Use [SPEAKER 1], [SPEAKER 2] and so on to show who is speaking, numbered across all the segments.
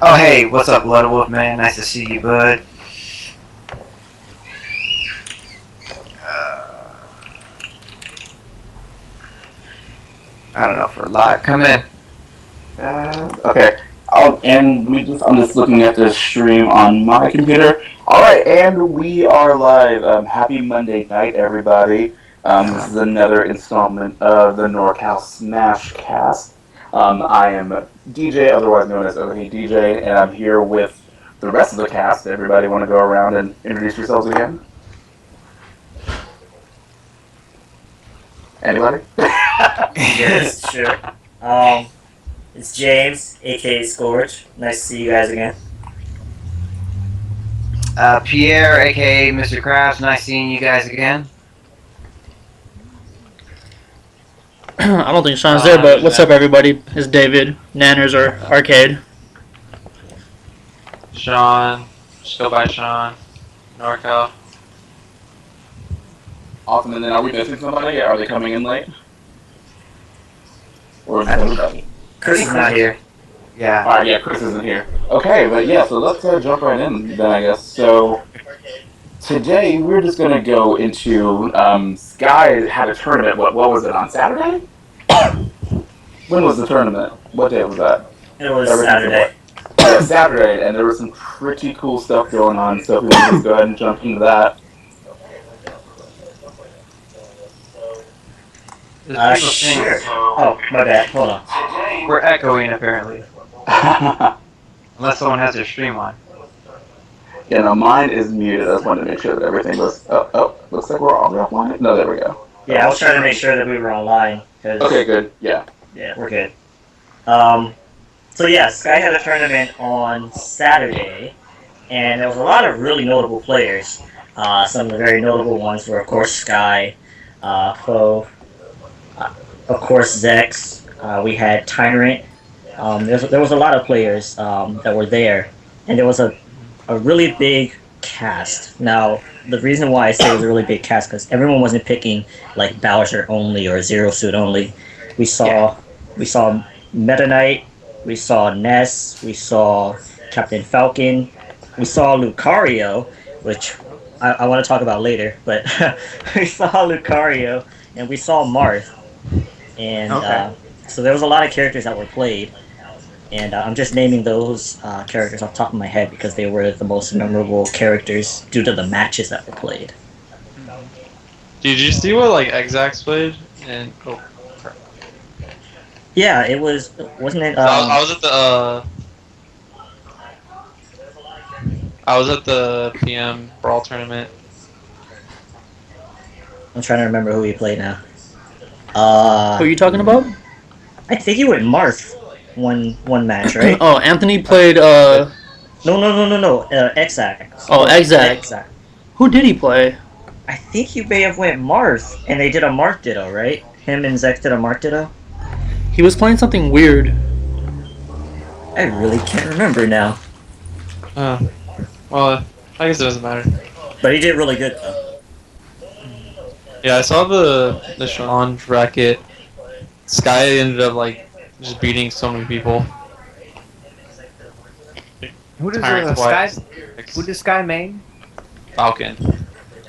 [SPEAKER 1] Oh, hey, what's up, Blood Wolf, man? Nice to see you, bud. Uh, I don't know for live. Come in.
[SPEAKER 2] Okay. I'm just looking at the stream on my computer. All right, and we are live. Happy Monday night, everybody. This is another installment of the NorCal Smash Cast. I am DJ, otherwise known as OK DJ, and I'm here with the rest of the cast. Everybody want to go around and introduce yourselves again? Anybody?
[SPEAKER 3] Yes, sure. Um, it's James, aka Scourge. Nice to see you guys again.
[SPEAKER 1] Pierre, aka Mr. Krabs. Nice seeing you guys again.
[SPEAKER 4] I don't think Sean's there, but what's up, everybody? It's David, Nanners or Arcade.
[SPEAKER 5] Sean, just go by Sean, Norcal.
[SPEAKER 2] Awesome. And then are we missing somebody? Are they coming in late? Or is everybody?
[SPEAKER 3] Chris is not here.
[SPEAKER 1] Yeah.
[SPEAKER 2] Alright, yeah, Chris isn't here. Okay, but yeah, so let's jump right in then, I guess. So, today we're just going to go into, Sky had a tournament, what was it, on Saturday? When was the tournament? What day was that?
[SPEAKER 3] It was Saturday.
[SPEAKER 2] Yeah, Saturday, and there was some pretty cool stuff going on, so if we want to just go ahead and jump into that.
[SPEAKER 3] Sure. Oh, my bad. Hold on.
[SPEAKER 1] We're echoing, apparently. Unless someone has their stream on.
[SPEAKER 2] Yeah, no, mine is muted. I just wanted to make sure that everything was... looks like we're all offline. No, there we go.
[SPEAKER 3] Yeah, I was trying to make sure that we were online.
[SPEAKER 2] Okay, good. Yeah.
[SPEAKER 3] Yeah, we're good. So yeah, Sky had a tournament on Saturday, and there was a lot of really notable players. Some of the very notable ones were, of course, Sky, Foe, of course, Zex. We had Tyrant. There was a lot of players that were there, and there was a really big cast. Now, the reason why I say it was a really big cast because everyone wasn't picking like Bowser only or Zero Suit only. We saw Meta Knight, we saw Ness, we saw Captain Falcon, we saw Lucario, which I want to talk about later, but we saw Lucario and we saw Marth. And so there was a lot of characters that were played. And I'm just naming those characters off the top of my head because they were the most memorable characters due to the matches that were played.
[SPEAKER 5] Did you see what like Exax played? And
[SPEAKER 3] Yeah, it wasn't it?
[SPEAKER 5] I was at the I was at the PM Brawl tournament.
[SPEAKER 3] I'm trying to remember who he played now.
[SPEAKER 4] Who are you talking about?
[SPEAKER 3] I think he went Marth one match, right?
[SPEAKER 4] Oh, Anthony played.
[SPEAKER 3] No. Exax.
[SPEAKER 4] Oh, Exac. Who did he play?
[SPEAKER 3] I think he may have went Marth, and they did a Marth Ditto, right? Him and Zex did a Marth Ditto.
[SPEAKER 4] He was playing something weird.
[SPEAKER 3] I really can't remember now.
[SPEAKER 5] Well, I guess it doesn't matter.
[SPEAKER 3] But he did really good though.
[SPEAKER 5] Yeah, I saw the Sean bracket. Sky ended up like just beating so many people.
[SPEAKER 1] Who does
[SPEAKER 5] Tyrant
[SPEAKER 1] Sky?
[SPEAKER 5] twice.
[SPEAKER 1] Who does Sky main?
[SPEAKER 5] Falcon.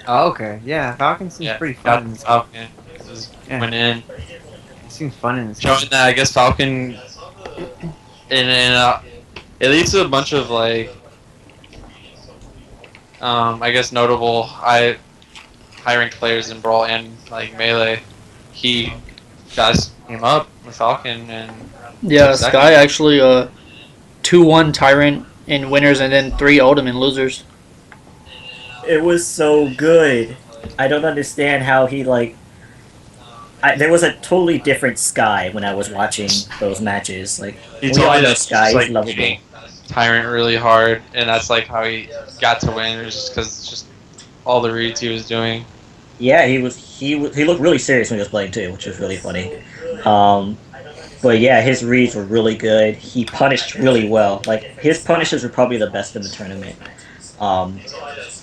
[SPEAKER 1] Oh, okay. Yeah, Falcon seems pretty fun.
[SPEAKER 5] Falcon just went in.
[SPEAKER 1] It seems fun in this.
[SPEAKER 5] Showing that I guess Falcon and it leads to a bunch of like I guess notable high ranked players in Brawl and like Melee. He guys came up with Falcon and
[SPEAKER 4] Yeah, Sky actually 2-1 Tyrant in winners and then 3 Ultimate in losers.
[SPEAKER 3] It was so good. I don't understand how he there was a totally different Sky when I was watching those matches. Like
[SPEAKER 5] he
[SPEAKER 3] we
[SPEAKER 5] told
[SPEAKER 3] all
[SPEAKER 5] me
[SPEAKER 3] know
[SPEAKER 5] that
[SPEAKER 3] Sky
[SPEAKER 5] like
[SPEAKER 3] is lovable.
[SPEAKER 5] beating Tyrant really hard, and that's like how he got to win. It was just because just all the reads he was doing.
[SPEAKER 3] Yeah, he looked really serious when he was playing too, which was really funny. But yeah, his reads were really good. He punished really well. Like his punishes were probably the best in the tournament.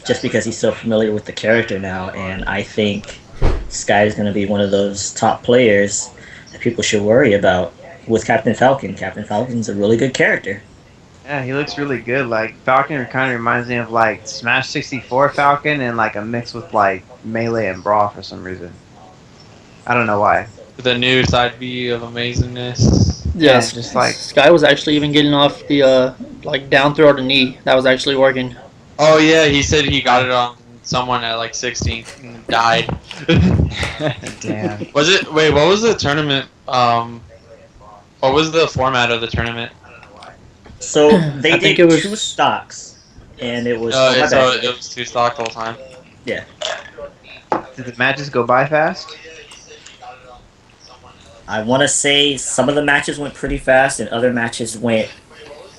[SPEAKER 3] Just because he's so familiar with the character now, and I think Sky is going to be one of those top players that people should worry about with Captain Falcon. Captain Falcon's a really good character.
[SPEAKER 1] Yeah, he looks really good. Like Falcon kind of reminds me of like Smash 64 Falcon and like a mix with like Melee and Brawl for some reason. I don't know why.
[SPEAKER 5] The new side B of amazingness.
[SPEAKER 1] Yeah,
[SPEAKER 4] Yes,
[SPEAKER 1] just like
[SPEAKER 4] Sky was actually even getting off the like down throw to knee. That was actually working.
[SPEAKER 5] Oh yeah, he said he got it on someone at like 16 and died.
[SPEAKER 1] damn.
[SPEAKER 5] Was it? Wait, what was the tournament? What was the format of the tournament?
[SPEAKER 3] So they
[SPEAKER 4] I think
[SPEAKER 3] did
[SPEAKER 4] it was-
[SPEAKER 3] 2 stocks, and it was. Oh, my
[SPEAKER 5] So
[SPEAKER 3] bad.
[SPEAKER 5] it was 2 stock the whole time.
[SPEAKER 3] Yeah,
[SPEAKER 1] Did the matches go by fast?
[SPEAKER 3] I want to say some of the matches went pretty fast, and other matches went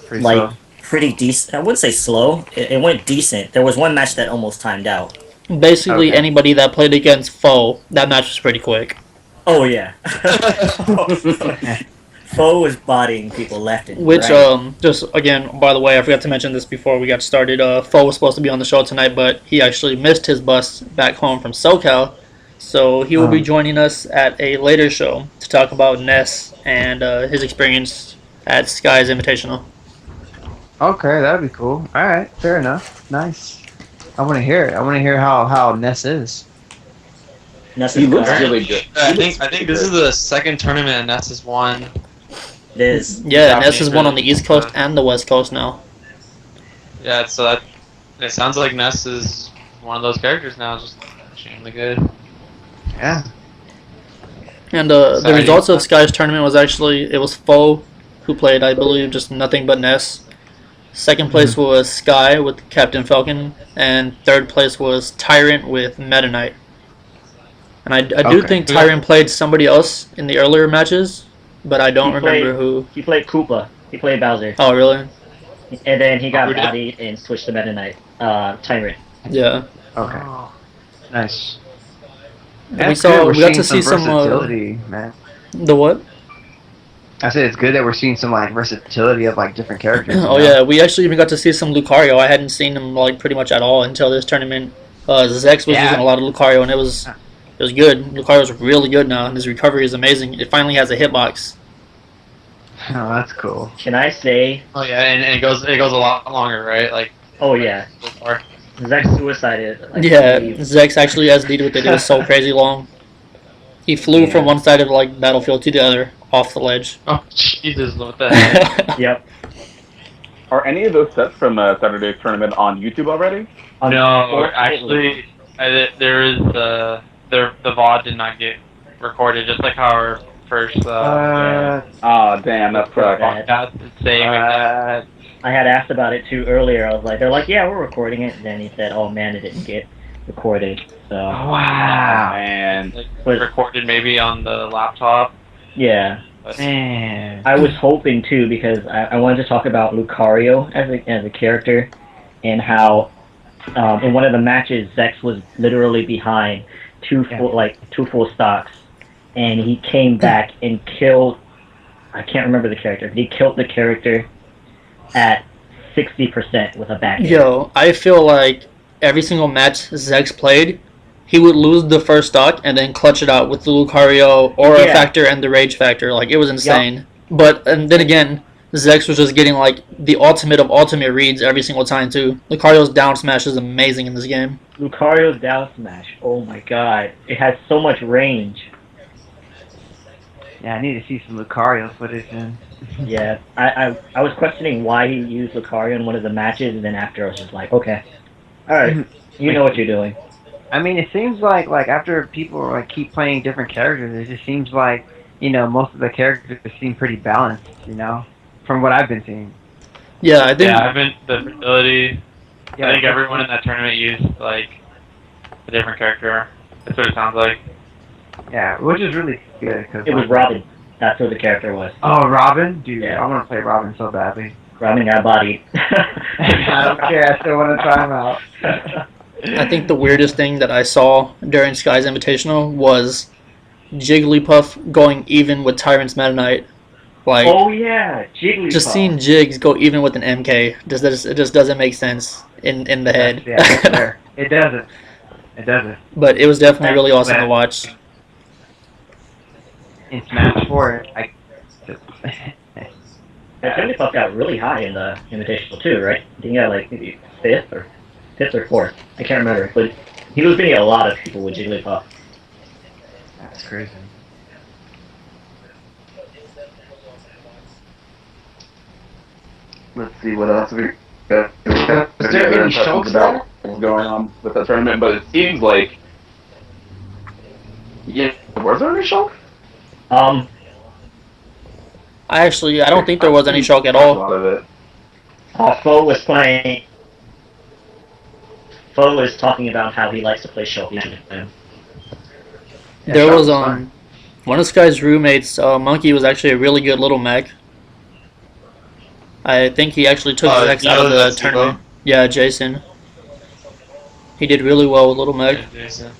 [SPEAKER 1] Pretty
[SPEAKER 3] like
[SPEAKER 1] slow.
[SPEAKER 3] pretty decent. I wouldn't say slow. It went decent. There was one match that almost timed out.
[SPEAKER 4] Basically,
[SPEAKER 1] Okay.
[SPEAKER 4] anybody that played against Foe, that match was pretty quick.
[SPEAKER 3] Oh yeah. Foe was bodying people left and
[SPEAKER 4] Which,
[SPEAKER 3] right.
[SPEAKER 4] just again, by the way, I forgot to mention this before we got started. Foe was supposed to be on the show tonight, but he actually missed his bus back home from SoCal. So he will be joining us at a later show to talk about Ness and his experience at Sky's Invitational.
[SPEAKER 1] Okay, that'd be cool. All right, fair enough. Nice. I want to hear it. I want to hear how Ness is.
[SPEAKER 2] He looks really good.
[SPEAKER 5] I think this is the second tournament Ness has won.
[SPEAKER 3] It is.
[SPEAKER 4] Yeah, Ness is one on the East Coast and the West Coast now.
[SPEAKER 5] Yeah, so that it sounds like Ness is one of those characters now, just extremely good.
[SPEAKER 1] Yeah.
[SPEAKER 4] And the
[SPEAKER 5] Exciting.
[SPEAKER 4] results of Sky's tournament was actually, it was Foe who played, I believe, just nothing but Ness. Second place was Sky with Captain Falcon, and third place was Tyrant with Meta Knight. And I do
[SPEAKER 1] Okay.
[SPEAKER 4] think Tyrant played somebody else in the earlier matches, but I don't
[SPEAKER 3] He
[SPEAKER 4] remember
[SPEAKER 3] played-
[SPEAKER 4] who.
[SPEAKER 3] He played Koopa. He played Bowser.
[SPEAKER 4] Oh, really?
[SPEAKER 3] And then he got
[SPEAKER 5] Who did?
[SPEAKER 3] bodied and switched to Meta Knight. Tyrant.
[SPEAKER 4] Yeah.
[SPEAKER 1] Okay. Nice.
[SPEAKER 4] And
[SPEAKER 1] That's
[SPEAKER 4] we
[SPEAKER 1] good. We're
[SPEAKER 4] got to
[SPEAKER 1] seeing
[SPEAKER 4] see some
[SPEAKER 1] versatility, man.
[SPEAKER 4] the what?
[SPEAKER 1] I said it's good that we're seeing some like versatility of like different characters.
[SPEAKER 4] Oh yeah, we actually even got to see some Lucario. I hadn't seen him like pretty much at all until this tournament. Zex was
[SPEAKER 1] Yeah.
[SPEAKER 4] using a lot of Lucario, and it was good. Lucario's really good now, and his recovery is amazing. It finally has a hitbox.
[SPEAKER 1] Oh, that's cool.
[SPEAKER 3] Can I say?
[SPEAKER 5] Oh yeah, and it goes a lot longer, right? Like
[SPEAKER 3] Oh yeah.
[SPEAKER 5] before.
[SPEAKER 3] Zack suicided. Like,
[SPEAKER 4] Yeah,
[SPEAKER 3] he-
[SPEAKER 4] Zex actually SD'd with it. It was so crazy long. He flew
[SPEAKER 1] Yeah.
[SPEAKER 4] from one side of like battlefield to the other off the ledge.
[SPEAKER 5] Oh Jesus, what the heck?
[SPEAKER 3] Yep.
[SPEAKER 2] Are any of those sets from Saturday's tournament on YouTube already?
[SPEAKER 5] No, actually, there is the VOD did not get recorded, just like how our first
[SPEAKER 2] Ah, damn, that sucks.
[SPEAKER 5] podcast is saying.
[SPEAKER 3] I had asked about it too earlier. I was like, they're like, yeah, we're recording it. And then he said, oh man, it didn't get recorded. So
[SPEAKER 1] Wow.
[SPEAKER 2] Man.
[SPEAKER 5] Like, recorded maybe on the laptop.
[SPEAKER 3] yeah,
[SPEAKER 5] But
[SPEAKER 1] Man.
[SPEAKER 3] I was hoping too because I wanted to talk about Lucario as a character and how in one of the matches Zex was literally behind two full stocks, and he came back and killed. I can't remember the character. But he killed the character at 60% with a back.
[SPEAKER 4] Yo, I feel like every single match Zex played, he would lose the first stock and then clutch it out with the Lucario Aura
[SPEAKER 3] Yeah.
[SPEAKER 4] Factor and the Rage Factor. Like, it was insane. But, and then again, Zex was just getting, like, the ultimate of ultimate reads every single time, too. Lucario's down smash is amazing in this game.
[SPEAKER 3] Lucario's down smash. Oh my god, it has so much range.
[SPEAKER 1] Yeah, I need to see some Lucario footage then.
[SPEAKER 3] Yeah, I was questioning why he used Lucario in one of the matches, and then after I was just like, okay, all right, you know what you're doing.
[SPEAKER 1] I mean, it seems like after people like keep playing different characters, it just seems like most of the characters seem pretty balanced. From what I've been seeing.
[SPEAKER 4] Yeah, I think...
[SPEAKER 5] yeah, I've been the ability.
[SPEAKER 1] Yeah,
[SPEAKER 5] I think everyone in that tournament used like a different character. That's what it sounds like.
[SPEAKER 1] Yeah, which is really good. Cause,
[SPEAKER 3] It was Robin. That's what the character was.
[SPEAKER 1] Oh, Robin? Dude,
[SPEAKER 3] Yeah.
[SPEAKER 1] I want to play Robin so badly.
[SPEAKER 3] Robin got bodied.
[SPEAKER 1] I don't care. I still want to try him out.
[SPEAKER 4] I think the weirdest thing that I saw during Sky's Invitational was Jigglypuff going even with Tyrant's Meta Knight. Like,
[SPEAKER 3] Oh yeah, Jigglypuff.
[SPEAKER 4] just seeing Jigs go even with an MK, it just doesn't make sense in the head.
[SPEAKER 1] Yeah, that's fair. It doesn't. It doesn't.
[SPEAKER 4] But it was definitely really awesome to watch.
[SPEAKER 1] In Smash 4,
[SPEAKER 3] Jigglypuff got really high in the Invitational too, right? I think he got like maybe fifth or fourth. I can't remember, but he was beating a lot of people with Jigglypuff.
[SPEAKER 1] That's crazy.
[SPEAKER 2] Let's see what else we got.
[SPEAKER 1] Is there any Shulks
[SPEAKER 2] about what's going on with the tournament? But it seems like, yeah, was there any Shulk?
[SPEAKER 4] I don't think there was any Shulk at
[SPEAKER 2] A
[SPEAKER 4] all.
[SPEAKER 2] lot of it.
[SPEAKER 3] Fo was playing. Fo was talking about how he likes to play Shulk.
[SPEAKER 4] There was
[SPEAKER 1] fine.
[SPEAKER 4] one of Sky's roommates, Monkey, was actually a really good little mech. I think he actually took Zex out of the tournament. Yeah, Jason. He did really well with little mech.
[SPEAKER 5] Yeah, Jason.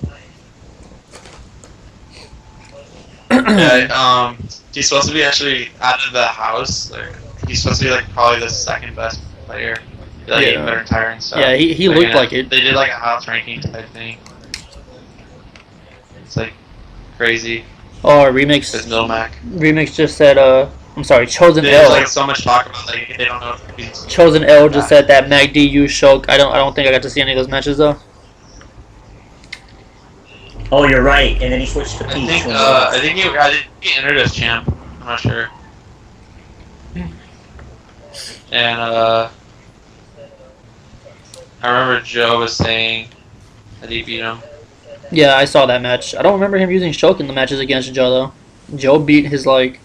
[SPEAKER 5] Yeah, he's supposed to be actually out of the house. Like, he's supposed to be like probably the second best player. Like,
[SPEAKER 4] Yeah.
[SPEAKER 5] better tire and stuff.
[SPEAKER 4] Yeah, he looked like it.
[SPEAKER 5] They did like a house ranking type thing. It's like crazy.
[SPEAKER 4] Oh, Remix.
[SPEAKER 5] His middle Mac.
[SPEAKER 4] Remix just said, I'm sorry, Chosen
[SPEAKER 5] There's
[SPEAKER 4] L.
[SPEAKER 5] like so much talk about like they don't know if he's
[SPEAKER 4] Chosen L just said that MACD used Shulk. I don't think I got to see any of those matches though.
[SPEAKER 3] Oh, you're right. And then he switched to Peach.
[SPEAKER 5] I think he entered as champ. I'm not sure. And I remember Joe was saying that he beat him.
[SPEAKER 4] Yeah, I saw that match. I don't remember him using Shulk in the matches against Joe though. Joe beat his like,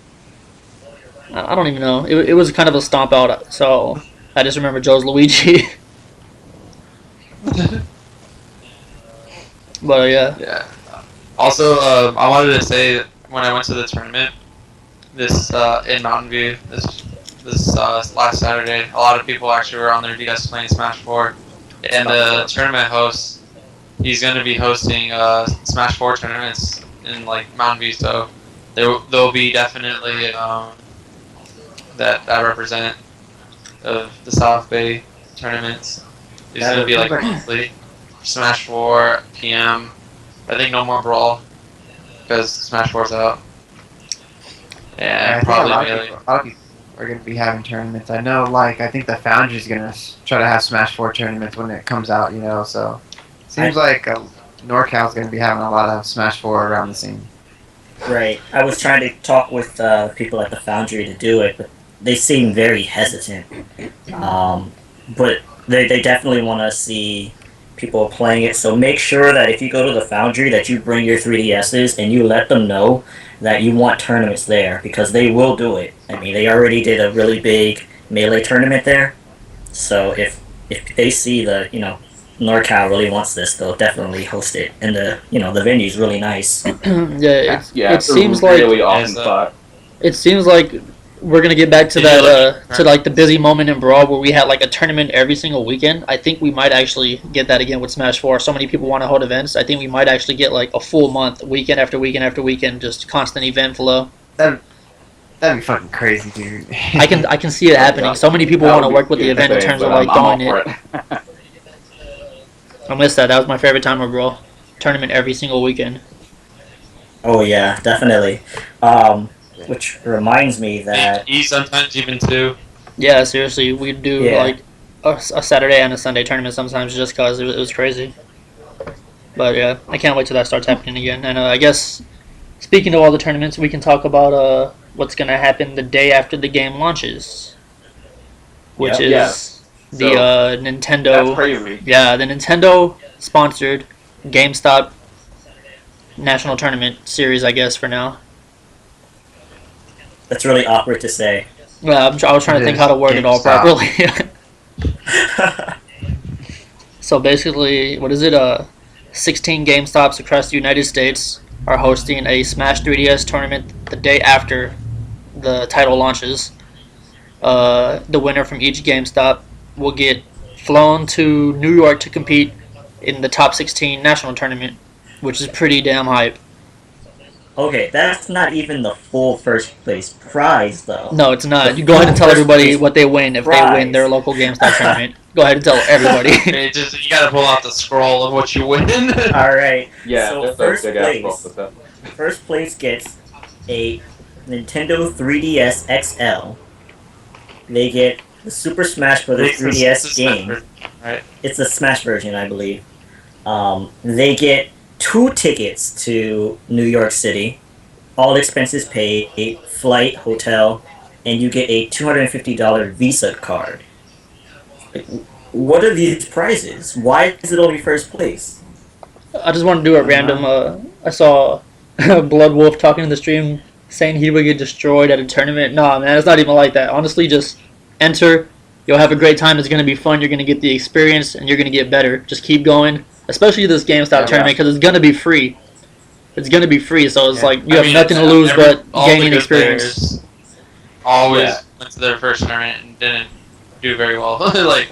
[SPEAKER 4] I don't even know. It was kind of a stomp out. So I just remember Joe's Luigi. But yeah.
[SPEAKER 5] Yeah. Also, I wanted to say that when I went to the tournament, this in Mountain View, this last Saturday, a lot of people actually were on their DS playing Smash 4, and the tournament host, he's going to be hosting Smash 4 tournaments in like Mountain View, so there'll be definitely that represent of the South Bay tournaments. It's going to be like monthly. Smash 4 PM. I think no more Brawl because Smash 4's out. Yeah,
[SPEAKER 1] I think
[SPEAKER 5] probably
[SPEAKER 1] a lot
[SPEAKER 5] Melee.
[SPEAKER 1] of people are going to be having tournaments. I know, like, I think the Foundry's going to try to have Smash 4 tournaments when it comes out, you know, so seems like NorCal's going to be having a lot of Smash 4 around the scene.
[SPEAKER 3] Right. I was trying to talk with people at the Foundry to do it, but they seem very hesitant. But they definitely want to see people playing it, so make sure that if you go to the Foundry that you bring your 3DSs and you let them know that you want tournaments there, because they will do it. I mean, they already did a really big Melee tournament there, so if they see the, NorCal really wants this, they'll definitely host it, and the venue's really nice.
[SPEAKER 4] It seems
[SPEAKER 2] really
[SPEAKER 4] like
[SPEAKER 2] awesome spot.
[SPEAKER 4] It seems like we're gonna get back to that to like the busy moment in Brawl where we had like a tournament every single weekend. I think we might actually get that again with Smash 4. So many people want to hold events. I think we might actually get like a full month, weekend after weekend after weekend, just constant event flow.
[SPEAKER 1] That'd be fucking crazy, dude.
[SPEAKER 4] I can see it happening. So many people want to work with the event in terms of like doing it. I missed that. That was my favorite time of Brawl. Tournament every single weekend.
[SPEAKER 3] Oh yeah, definitely. Which reminds me that
[SPEAKER 5] Sometimes even two.
[SPEAKER 4] Yeah, seriously, we do like a Saturday and a Sunday tournament sometimes just because it was crazy. But yeah, I can't wait till that starts happening again. And I guess speaking of all the tournaments, we can talk about what's gonna happen the day after the game launches, which is the Nintendo.
[SPEAKER 2] That's crazy.
[SPEAKER 4] Yeah, the Nintendo sponsored GameStop National Tournament Series, I guess for now.
[SPEAKER 3] that's really awkward to say.
[SPEAKER 4] Yeah, I was trying to think how to word it all properly. So basically, what is it? 16 GameStops across the United States are hosting a Smash 3DS tournament the day after the title launches. The winner from each GameStop will get flown to New York to compete in the top 16 national tournament, which is pretty damn hype.
[SPEAKER 3] Okay, that's not even the full first place prize, though.
[SPEAKER 4] No, it's not. You go ahead and tell everybody what they win if they win their local GameStop tournament. Go ahead and tell everybody.
[SPEAKER 5] You gotta pull out the scroll of what you win.
[SPEAKER 3] Alright,
[SPEAKER 2] Yeah,
[SPEAKER 3] so first place gets a Nintendo 3DS XL they get the Super Smash Bros.
[SPEAKER 5] It's
[SPEAKER 3] 3DS
[SPEAKER 5] a
[SPEAKER 3] game.
[SPEAKER 5] version, right?
[SPEAKER 3] It's the Smash version, I believe. They get 2 tickets to New York City, all expenses paid, flight, hotel, and you get a $250 Visa card. Like, what are these prizes? Why is it only first place?
[SPEAKER 4] I just want to do a random. I saw Blood Wolf talking in the stream saying he would get destroyed at a tournament. Nah, man, it's not even like that. Honestly, just enter. You'll have a great time. It's gonna be fun. You're gonna get the experience, and you're gonna get better. Just keep going. Especially this GameStop tournament because it's gonna be free. It's gonna be free, so it's like you have nothing to lose but
[SPEAKER 5] all
[SPEAKER 4] gaining
[SPEAKER 5] the good
[SPEAKER 4] experience.
[SPEAKER 5] players always went to their first tournament and didn't do very well. like,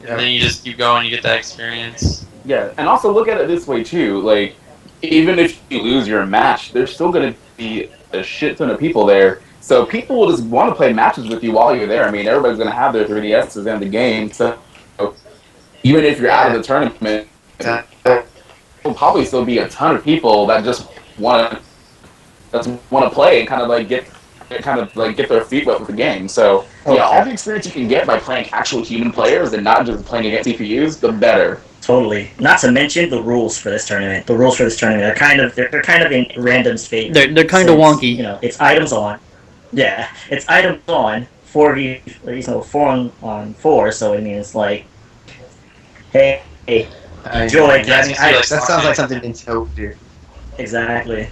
[SPEAKER 5] and then you just keep going, you get that experience.
[SPEAKER 2] Yeah, and also look at it this way too. Like, even if you lose your match, there's still going to be a shit ton of people there. So people will just want to play matches with you while you're there. I mean, everybody's going to have their 3DSs in the game. So even if you're out of the tournament, there'll probably still be a ton of people that just want to play and kind of like get their feet wet with the game. So yeah, all the experience you can get by playing actual human players and not just playing against CPUs, the better.
[SPEAKER 3] Totally. Not to mention the rules for this tournament. The rules for this tournament are they're kind of in random space.
[SPEAKER 4] They're kind of wonky.
[SPEAKER 3] You know, it's items on. Yeah, it's items on 4 on 4. So I mean, it's like, hey, enjoy.
[SPEAKER 1] That sounds like something Nintendo would do.
[SPEAKER 3] Exactly.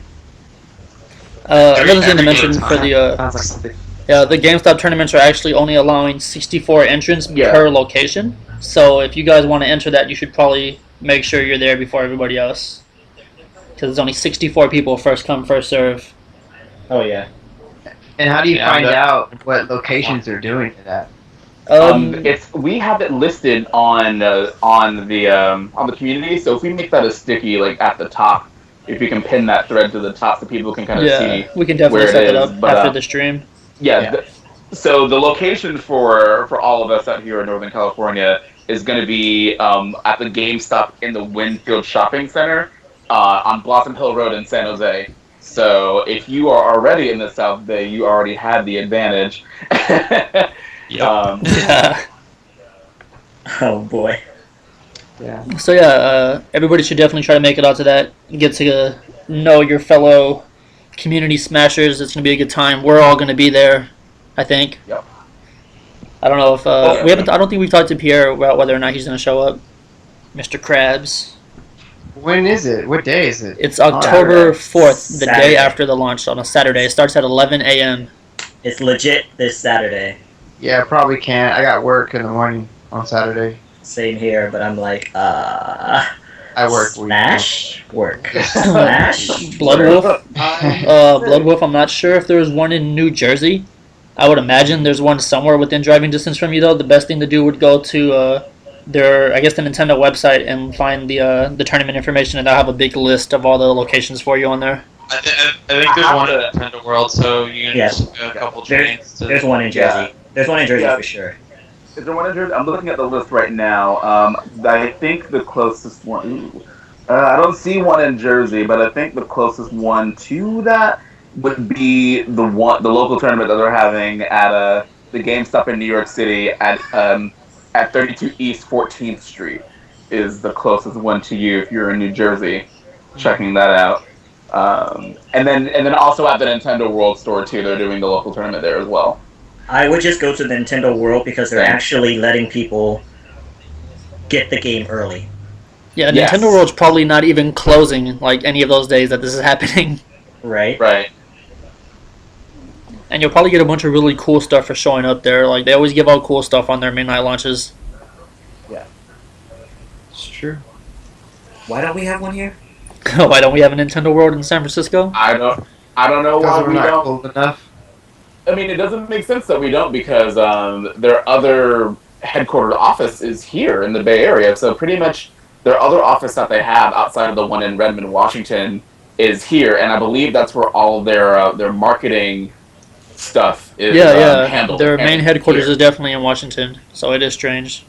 [SPEAKER 4] Another thing to mention for the
[SPEAKER 1] Sounds like something.
[SPEAKER 4] the GameStop tournaments are actually only allowing 64 entrants per location. So if you guys want to enter that, you should probably make sure you're there before everybody else, because there's only 64 people, first come, first serve.
[SPEAKER 3] Oh yeah.
[SPEAKER 1] And how do you find out what locations they're doing it at?
[SPEAKER 2] We have it listed on the community. So if we make that a sticky like at the top, if you can pin that thread to the top so people can kind of see.
[SPEAKER 4] We can definitely
[SPEAKER 2] where
[SPEAKER 4] set
[SPEAKER 2] it
[SPEAKER 4] that up
[SPEAKER 2] is, but,
[SPEAKER 4] after the stream.
[SPEAKER 2] So the location for all of us out here in Northern California is going to be at the GameStop in the Winfield Shopping Center on Blossom Hill Road in San Jose. So if you are already in the South Bay, you already had the advantage.
[SPEAKER 3] Oh boy.
[SPEAKER 1] Yeah.
[SPEAKER 4] So everybody should definitely try to make it out to that. Get to know your fellow community smashers. It's gonna be a good time. We're all gonna be there, I think.
[SPEAKER 2] Yep.
[SPEAKER 4] I don't know if we haven't. I don't think we've talked to Pierre about whether or not he's gonna show up. Mr. Krabs.
[SPEAKER 1] When is it? What day is it?
[SPEAKER 4] It's October 4th, the day after the launch on a Saturday. It starts at 11 a.m.
[SPEAKER 3] It's legit this Saturday.
[SPEAKER 1] Yeah, probably can't. I got work in the morning on Saturday.
[SPEAKER 3] Same here, but I'm like,
[SPEAKER 1] I work.
[SPEAKER 3] Smash? Work. Smash?
[SPEAKER 4] Blood Wolf? Blood Wolf, I'm not sure if there's one in New Jersey. I would imagine there's one somewhere within driving distance from you, though. The best thing to do would go to the Nintendo website and find the tournament information, and they'll have a big list of all the locations for you on there.
[SPEAKER 5] I think there's one at Nintendo World, so you can just go a couple trains.
[SPEAKER 3] There's one in Jersey. There's one in Jersey for sure.
[SPEAKER 2] Is there one in Jersey? I'm looking at the list right now. I think the closest one. I don't see one in Jersey, but I think the closest one to that would be the local tournament that they're having at the GameStop in New York City at 32 East 14th Street is the closest one to you if you're in New Jersey. Checking that out. And then also at the Nintendo World store too. They're doing the local tournament there as well.
[SPEAKER 3] I would just go to the Nintendo World because they're actually letting people get the game early.
[SPEAKER 4] Yeah, Nintendo World's probably not even closing like any of those days that this is happening.
[SPEAKER 3] Right.
[SPEAKER 2] Right.
[SPEAKER 4] And you'll probably get a bunch of really cool stuff for showing up there. Like, they always give out cool stuff on their midnight launches.
[SPEAKER 2] Yeah.
[SPEAKER 1] It's true.
[SPEAKER 3] Why don't we have one here?
[SPEAKER 4] Why don't we have a Nintendo World in San Francisco?
[SPEAKER 2] I don't know why we don't.
[SPEAKER 1] Cool enough.
[SPEAKER 2] I mean, it doesn't make sense that we don't because their other headquartered office is here in the Bay Area. So pretty much their other office that they have outside of the one in Redmond, Washington, is here, and I believe that's where all their marketing stuff is handled.
[SPEAKER 4] Their main headquarters
[SPEAKER 2] here.
[SPEAKER 4] is definitely in Washington, so it is strange.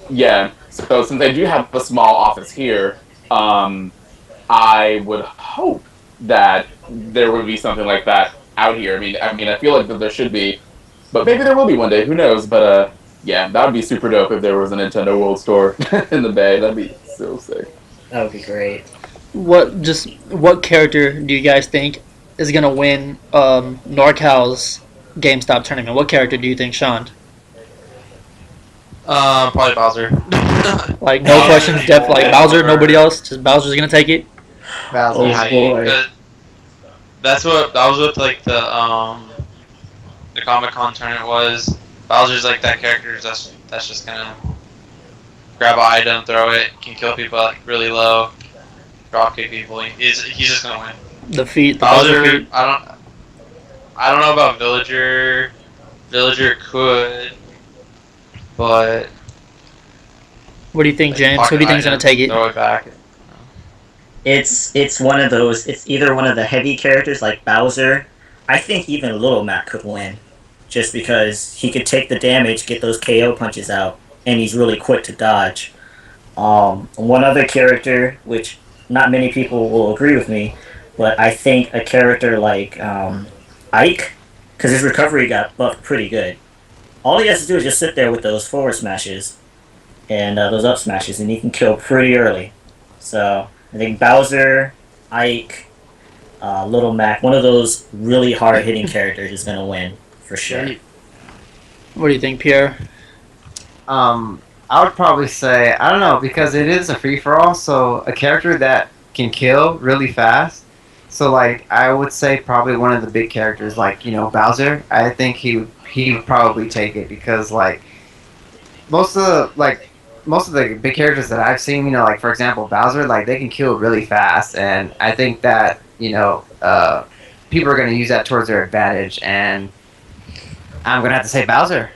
[SPEAKER 2] Yeah. So since they do have a small office here, I would hope that there would be something like that out here. I mean, I feel like that there should be. But maybe there will be one day. Who knows? But yeah, that would be super dope if there was a Nintendo World Store in the Bay. That'd be so sick.
[SPEAKER 3] That would be great.
[SPEAKER 4] What character do you guys think is gonna win NorCal's GameStop tournament? What character do you think, Sean?
[SPEAKER 5] Probably Bowser.
[SPEAKER 4] Like no questions, like Bowser, nobody else, just Bowser's gonna take it.
[SPEAKER 1] Bowser.
[SPEAKER 3] Oh, boy.
[SPEAKER 5] That was what like the Comic Con tournament was. Bowser's like that character that's just gonna grab an item, throw it, can kill people like really low, drop kick people. He's just gonna win.
[SPEAKER 4] The Bowser feat.
[SPEAKER 5] I don't know about Villager. Villager could, but
[SPEAKER 4] What do you think, James? Who do you think is gonna take it?
[SPEAKER 5] Throw it back.
[SPEAKER 3] It's one of those. It's either one of the heavy characters like Bowser. I think even Little Mac could win, just because he could take the damage, get those KO punches out, and he's really quick to dodge. One other character, which not many people will agree with me, but I think a character like Ike, because his recovery got buffed pretty good. All he has to do is just sit there with those forward smashes and those up smashes, and he can kill pretty early. So I think Bowser, Ike, Little Mac, one of those really hard hitting characters is going to win for sure.
[SPEAKER 4] What do you think, Pierre?
[SPEAKER 1] I would probably say, I don't know, because it is a free-for-all, so a character that can kill really fast. So, like, I would say probably one of the big characters, like, Bowser. I think he would probably take it because, like, most of the big characters that I've seen, like, for example, Bowser, like, they can kill really fast, and I think that, people are going to use that towards their advantage, and I'm going to have to say Bowser.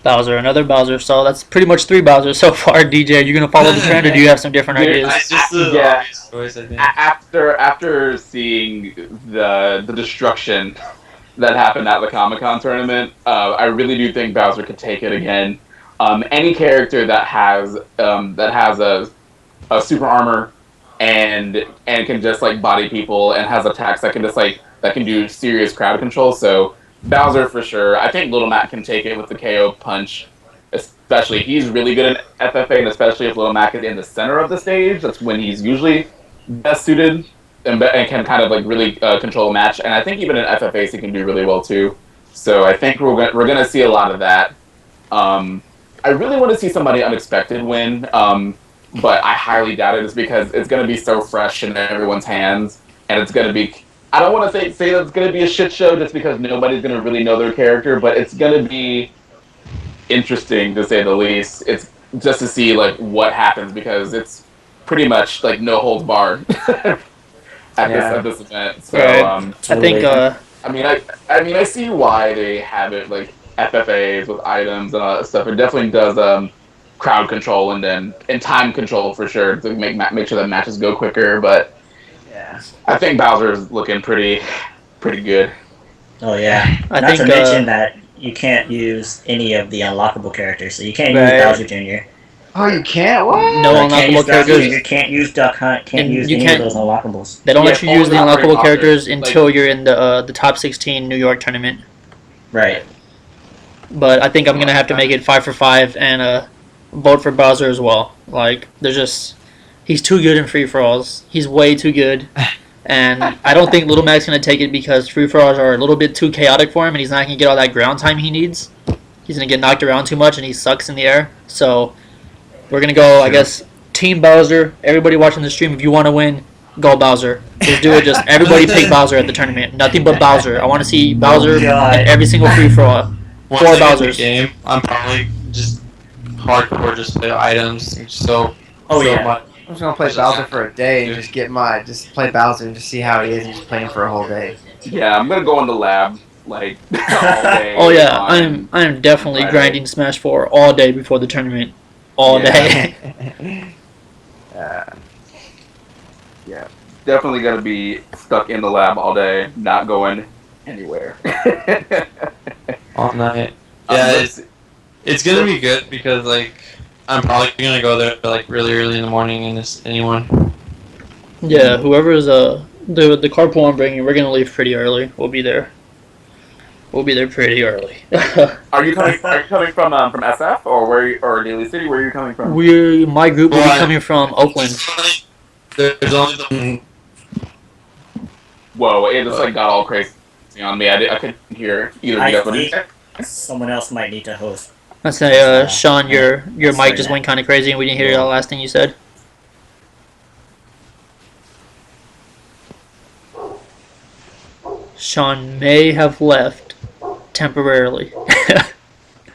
[SPEAKER 4] Bowser, another Bowser. So that's pretty much 3 Bowsers so far. DJ, are you gonna follow the trend, or do you have some different ideas?
[SPEAKER 5] It's just the
[SPEAKER 2] Yeah.
[SPEAKER 5] obvious choice, I think.
[SPEAKER 2] After seeing the destruction that happened at the Comic Con tournament, I really do think Bowser could take it again. Any character that has a super armor and can just like body people and has attacks that can just like that can do serious crowd control. So Bowser for sure. I think Little Mac can take it with the KO punch. Especially, he's really good at FFA, and especially if Little Mac is in the center of the stage, that's when he's usually best suited and can kind of like really control a match. And I think even in FFAs he can do really well too. So I think we're gonna see a lot of that. I really want to see somebody unexpected win, but I highly doubt it. It's because it's gonna be so fresh in everyone's hands, and it's gonna be. I don't want to say that it's going to be a shit show just because nobody's going to really know their character, but it's going to be interesting to say the least. It's just to see like what happens because it's pretty much like no holds barred at this event. So
[SPEAKER 4] Right. I think
[SPEAKER 2] I mean I see why they have it like FFAs with items and all that stuff. It definitely does crowd control and time control for sure to make sure that matches go quicker, but.
[SPEAKER 1] Yeah.
[SPEAKER 2] I think Bowser's looking pretty good.
[SPEAKER 3] Oh yeah.
[SPEAKER 4] I
[SPEAKER 3] Not
[SPEAKER 4] think,
[SPEAKER 3] to mention that you can't use any of the unlockable characters, so you can't
[SPEAKER 4] Right.
[SPEAKER 3] use Bowser Jr.
[SPEAKER 1] Oh, you can't? What?
[SPEAKER 4] no
[SPEAKER 3] Can't
[SPEAKER 4] unlockable
[SPEAKER 3] use Bowser
[SPEAKER 4] characters.
[SPEAKER 3] Jr., can't use Duck Hunt, can't
[SPEAKER 4] And
[SPEAKER 3] use
[SPEAKER 4] you
[SPEAKER 3] any
[SPEAKER 4] can't-
[SPEAKER 3] of those unlockables.
[SPEAKER 4] They don't let you
[SPEAKER 2] Yeah,
[SPEAKER 4] use the
[SPEAKER 2] only
[SPEAKER 4] unlockable
[SPEAKER 2] operating
[SPEAKER 4] characters
[SPEAKER 2] offers,
[SPEAKER 4] until
[SPEAKER 2] like-
[SPEAKER 4] you're in the top 16 New York tournament.
[SPEAKER 3] Right.
[SPEAKER 4] But I think I'm gonna have to make it 5 for 5 and vote for Bowser as well. Like, he's too good in free for alls. He's way too good. And I don't think Little Mac's going to take it because free-for-alls are a little bit too chaotic for him, and he's not going to get all that ground time he needs. He's going to get knocked around too much, and he sucks in the air. So we're going to go, I guess, Team Bowser. Everybody watching the stream, if you want to win, go Bowser. Just do it. Just everybody pick Bowser at the tournament. Nothing but Bowser. I want to see Bowser
[SPEAKER 3] God.
[SPEAKER 4] in every single free-for-all.
[SPEAKER 5] Once
[SPEAKER 4] 4
[SPEAKER 5] I get the
[SPEAKER 4] Bowsers.
[SPEAKER 5] game, I'm probably just hardcore, just play items. So much.
[SPEAKER 1] I'm just gonna play Bowser for a day and just play Bowser and just see how he is and just play him for a whole day.
[SPEAKER 2] Yeah, I'm gonna go in the lab like all day.
[SPEAKER 4] Oh yeah,
[SPEAKER 2] on
[SPEAKER 4] I am definitely
[SPEAKER 2] Friday.
[SPEAKER 4] grinding Smash 4 all day before the tournament. All day.
[SPEAKER 2] Yeah, definitely gonna be stuck in the lab all day, not going anywhere.
[SPEAKER 5] All night. Yeah, it's gonna be good because like I'm probably gonna go there like really early in the morning and just anyone.
[SPEAKER 4] Yeah, whoever's the carpool I'm bringing, we're gonna leave pretty early. We'll be there. We'll be there pretty early.
[SPEAKER 2] Are you coming from SF or Daly City? Where are you coming from?
[SPEAKER 4] My group will be coming from Oakland.
[SPEAKER 5] There's only the
[SPEAKER 2] Whoa! It just like got all crazy on me. I couldn't hear either of you guys. What did you say?
[SPEAKER 3] Someone else might need to host.
[SPEAKER 4] I say, Sean, your mic
[SPEAKER 3] sorry,
[SPEAKER 4] just
[SPEAKER 3] Matt.
[SPEAKER 4] went kind of crazy, and we didn't hear the last thing you said. Sean may have left temporarily.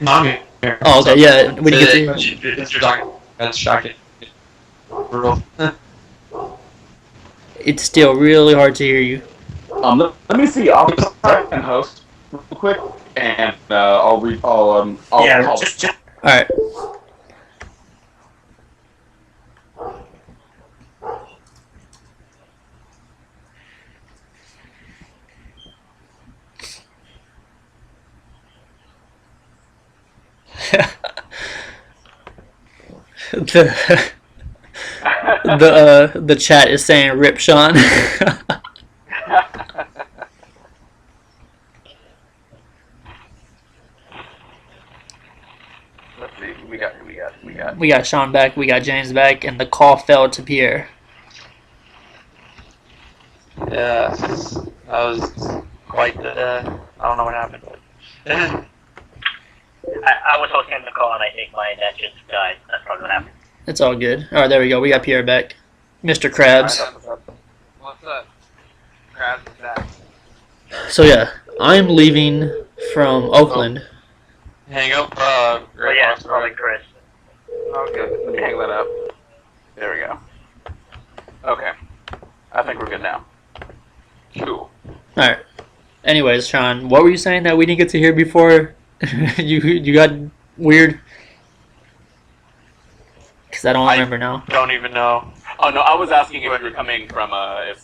[SPEAKER 5] I'm here.
[SPEAKER 4] Oh, okay, yeah. We didn't get to.
[SPEAKER 5] It's your dog. That's shocking. Brutal.
[SPEAKER 4] It's still really hard to hear you.
[SPEAKER 2] Let me see. I'll try and host real quick, and I'll
[SPEAKER 3] Yeah,
[SPEAKER 2] call
[SPEAKER 3] just
[SPEAKER 4] All right. The chat is saying "Rip Sean."
[SPEAKER 2] Let's see. We got.
[SPEAKER 4] We got Sean back. We got James back, and the call fell to Pierre.
[SPEAKER 5] Yeah, that was quite the. I don't know what happened, but.
[SPEAKER 3] I was hosting the call and I think my net just died. That's probably what happened.
[SPEAKER 4] It's all good. All right, there we go. We got Pierre back. Mr. Krabs.
[SPEAKER 1] What's up? Crabs is back.
[SPEAKER 4] So yeah, I'm leaving from Oakland.
[SPEAKER 5] Hang up.
[SPEAKER 3] Well, yeah, it's probably Chris.
[SPEAKER 2] Okay, let me hang that up. There we go. Okay, I think we're good now. Cool.
[SPEAKER 4] All right. Anyways, Sean, what were you saying that we didn't get to hear before? you got weird? Because I don't remember now.
[SPEAKER 5] Don't even know.
[SPEAKER 2] Oh no, I was asking if you were coming from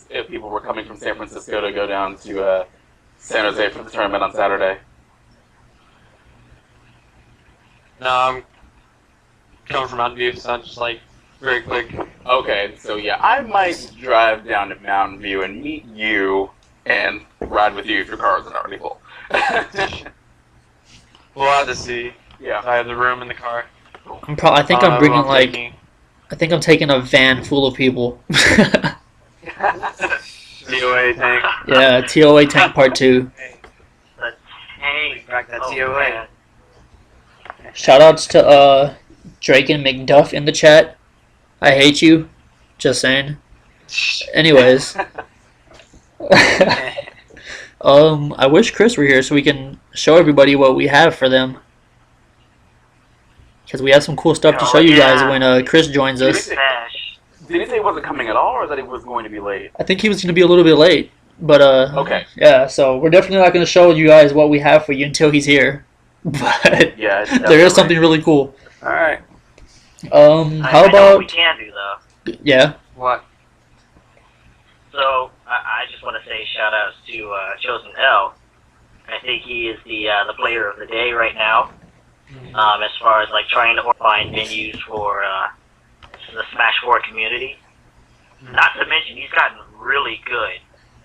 [SPEAKER 2] if people were coming from San Francisco to go down to San Jose for the tournament on Saturday.
[SPEAKER 5] No, I'm coming from Mountain View, so I'm just like very quick.
[SPEAKER 2] Okay, so yeah, I might drive down to Mountain View and meet you and ride with you if your car isn't already full.
[SPEAKER 5] We'll have to see.
[SPEAKER 2] Yeah.
[SPEAKER 5] I have the room in the car.
[SPEAKER 4] I think I'm bringing like.
[SPEAKER 5] taking.
[SPEAKER 4] I think I'm taking a van full of people.
[SPEAKER 5] TOA tank.
[SPEAKER 4] Yeah, TOA Tank Part 2.
[SPEAKER 3] Hey,
[SPEAKER 1] Back that TOA.
[SPEAKER 4] Shoutouts to Drake and McDuff in the chat. I hate you. Just saying. Anyways. I wish Chris were here so we can show everybody what we have for them. Because we have some cool stuff to show you guys when Chris joins us.
[SPEAKER 2] Did he say he wasn't coming at all, or that he was going to be late?
[SPEAKER 4] I think he was going to be a little bit late. But,
[SPEAKER 2] Okay.
[SPEAKER 4] yeah, so we're definitely not going to show you guys what we have for you until he's here. But
[SPEAKER 2] Yeah,
[SPEAKER 4] there is something really cool.
[SPEAKER 1] Alright.
[SPEAKER 4] How
[SPEAKER 3] I know what we
[SPEAKER 4] about...
[SPEAKER 3] can do though.
[SPEAKER 4] Yeah?
[SPEAKER 1] What?
[SPEAKER 3] So I just want to say shout outs to Chosen L. I think he is the player of the day right now. As far as like trying to find venues for the Smash 4 community. Not to mention he's gotten really good.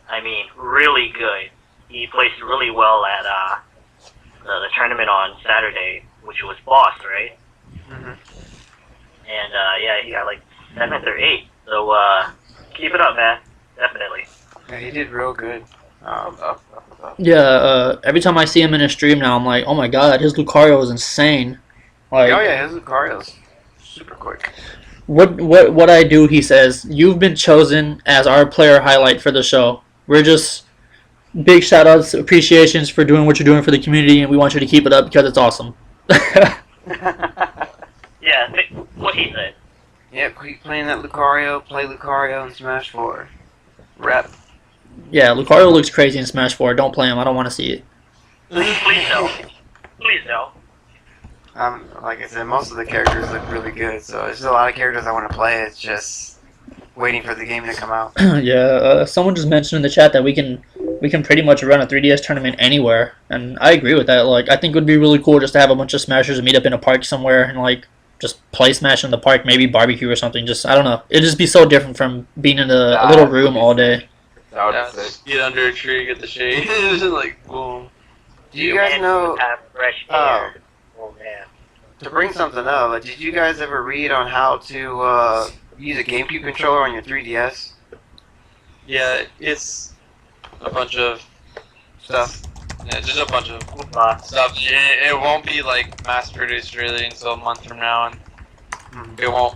[SPEAKER 3] I mean, really good. He placed really well at the tournament on Saturday, which was Boss, right?
[SPEAKER 1] Mm-hmm.
[SPEAKER 3] And yeah, he got like 7th or 8th. So keep it up, man. Definitely.
[SPEAKER 1] Yeah, he did real good.
[SPEAKER 4] Yeah, every time I see him in a stream now, I'm like, oh my god, his Lucario is insane. Like,
[SPEAKER 1] Oh yeah, his Lucario's super quick.
[SPEAKER 4] what I do, he says, you've been chosen as our player highlight for the show. We're just big shout outs, appreciations for doing what you're doing for the community, and we want you to keep it up because it's awesome.
[SPEAKER 3] Yeah, what he said.
[SPEAKER 1] Yep, keep playing that Lucario, play Lucario in Smash 4. Rep.
[SPEAKER 4] Yeah, Lucario looks crazy in Smash 4. Don't play him. I don't want to see it.
[SPEAKER 3] Please no. Please no.
[SPEAKER 1] Like I said, most of the characters look really good, so there's a lot of characters I want to play. It's just waiting for the game to come out.
[SPEAKER 4] Yeah, someone just mentioned in the chat that we can pretty much run a 3DS tournament anywhere, and I agree with that. Like, I think it would be really cool just to have a bunch of Smashers meet up in a park somewhere and like just play Smash in the park, maybe barbecue or something. Just, I don't know. It'd just be so different from being in a little room all day.
[SPEAKER 2] That would
[SPEAKER 5] Yeah,
[SPEAKER 2] be sick.
[SPEAKER 5] get under a tree, get the shade, like boom.
[SPEAKER 1] Do you guys know,
[SPEAKER 3] Have fresh
[SPEAKER 1] Oh.
[SPEAKER 3] air. Oh man.
[SPEAKER 1] to bring something up, did you guys ever read on how to use a GameCube controller on your 3DS
[SPEAKER 5] Yeah, it's a bunch of
[SPEAKER 1] stuff?
[SPEAKER 5] yeah, just a bunch of
[SPEAKER 3] Hoopla.
[SPEAKER 5] stuff. It won't be like mass produced really until a month from now, and
[SPEAKER 1] Mhm.
[SPEAKER 5] it won't.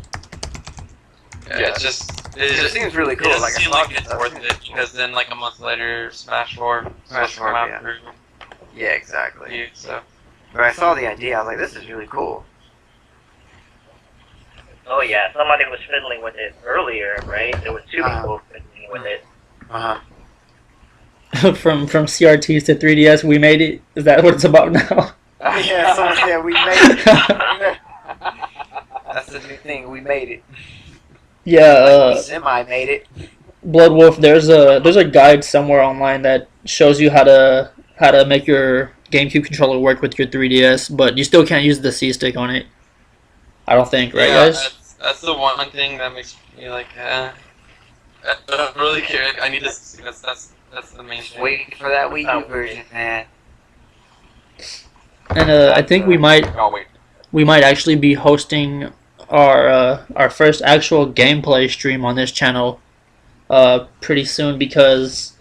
[SPEAKER 5] Yeah,
[SPEAKER 2] Yeah.
[SPEAKER 5] it's just
[SPEAKER 1] It seems really
[SPEAKER 5] It
[SPEAKER 1] cool.
[SPEAKER 5] doesn't
[SPEAKER 1] Like
[SPEAKER 5] seem
[SPEAKER 1] I
[SPEAKER 5] like
[SPEAKER 1] thought
[SPEAKER 5] it's
[SPEAKER 1] that
[SPEAKER 5] worth
[SPEAKER 1] seems
[SPEAKER 5] it
[SPEAKER 1] cool.
[SPEAKER 5] because then like a month later, Smash 4 is
[SPEAKER 1] Smash
[SPEAKER 5] supposed to come
[SPEAKER 1] 4,
[SPEAKER 5] out
[SPEAKER 1] yeah.
[SPEAKER 5] for
[SPEAKER 1] Yeah, exactly.
[SPEAKER 5] you, so.
[SPEAKER 1] But I saw the idea. I was like, this is really cool.
[SPEAKER 3] Oh yeah, somebody was fiddling with it earlier, right? There was two people fiddling with it.
[SPEAKER 1] Uh
[SPEAKER 4] from CRTs to 3DS, we made it. Is that what it's about now?
[SPEAKER 1] huh. Yeah, someone said we made it. That's the new thing. We made it.
[SPEAKER 4] Yeah,
[SPEAKER 1] Semi made it.
[SPEAKER 4] Blood Wolf. There's a guide somewhere online that shows you how to make your GameCube controller work with your 3DS, but you still can't use the C stick on it. I don't think, right,
[SPEAKER 5] Yeah,
[SPEAKER 4] guys?
[SPEAKER 5] that's the one thing that makes me like, I don't really care. I need to see that's the main thing.
[SPEAKER 1] Waiting for that Wii U version, man.
[SPEAKER 4] And I think we might
[SPEAKER 2] Oh wait.
[SPEAKER 4] actually be hosting our first actual gameplay stream on this channel pretty soon because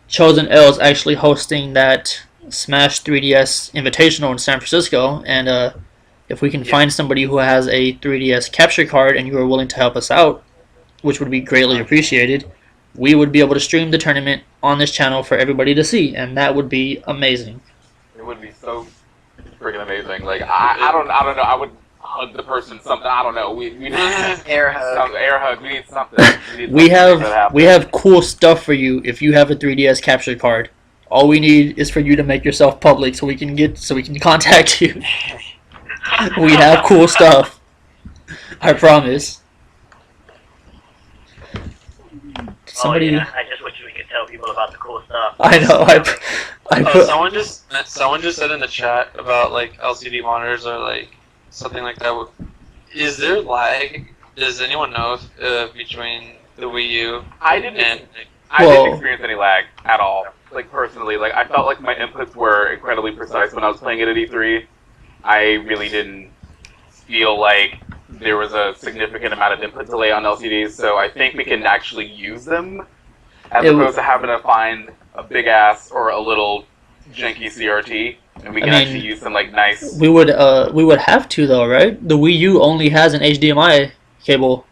[SPEAKER 4] Chosen L is actually hosting that Smash 3DS Invitational in San Francisco, and if we can find somebody who has a 3DS capture card and you are willing to help us out, which would be greatly appreciated, we would be able to stream the tournament on this channel for everybody to see, and that would be amazing.
[SPEAKER 2] It would be so freaking amazing. Like I don't know. I would hug the person something. I don't know. We need
[SPEAKER 1] Air hug.
[SPEAKER 2] air hug. We need something.
[SPEAKER 4] We have cool stuff for you if you have a 3DS capture card. All we need is for you to make yourself public so we can contact you. We have cool stuff. I promise. Somebody.
[SPEAKER 3] Oh, yeah. I just wish we could tell people about the cool stuff.
[SPEAKER 4] I know. I put.
[SPEAKER 5] Someone just said in the chat about like LCD monitors or like something like that. Is there lag? Does anyone know between the Wii U
[SPEAKER 2] I didn't.
[SPEAKER 5] and
[SPEAKER 2] I
[SPEAKER 4] Well-
[SPEAKER 2] didn't experience any lag at all. Like personally, like I felt like my inputs were incredibly precise when I was playing it at E3. I really didn't feel like there was a significant amount of input delay on LCDs, so I think we can actually use them as
[SPEAKER 4] It
[SPEAKER 2] opposed to having to find a big ass or a little janky CRT, and we can
[SPEAKER 4] mean,
[SPEAKER 2] actually use some like nice.
[SPEAKER 4] We would have to though, right? The Wii U only has an HDMI cable.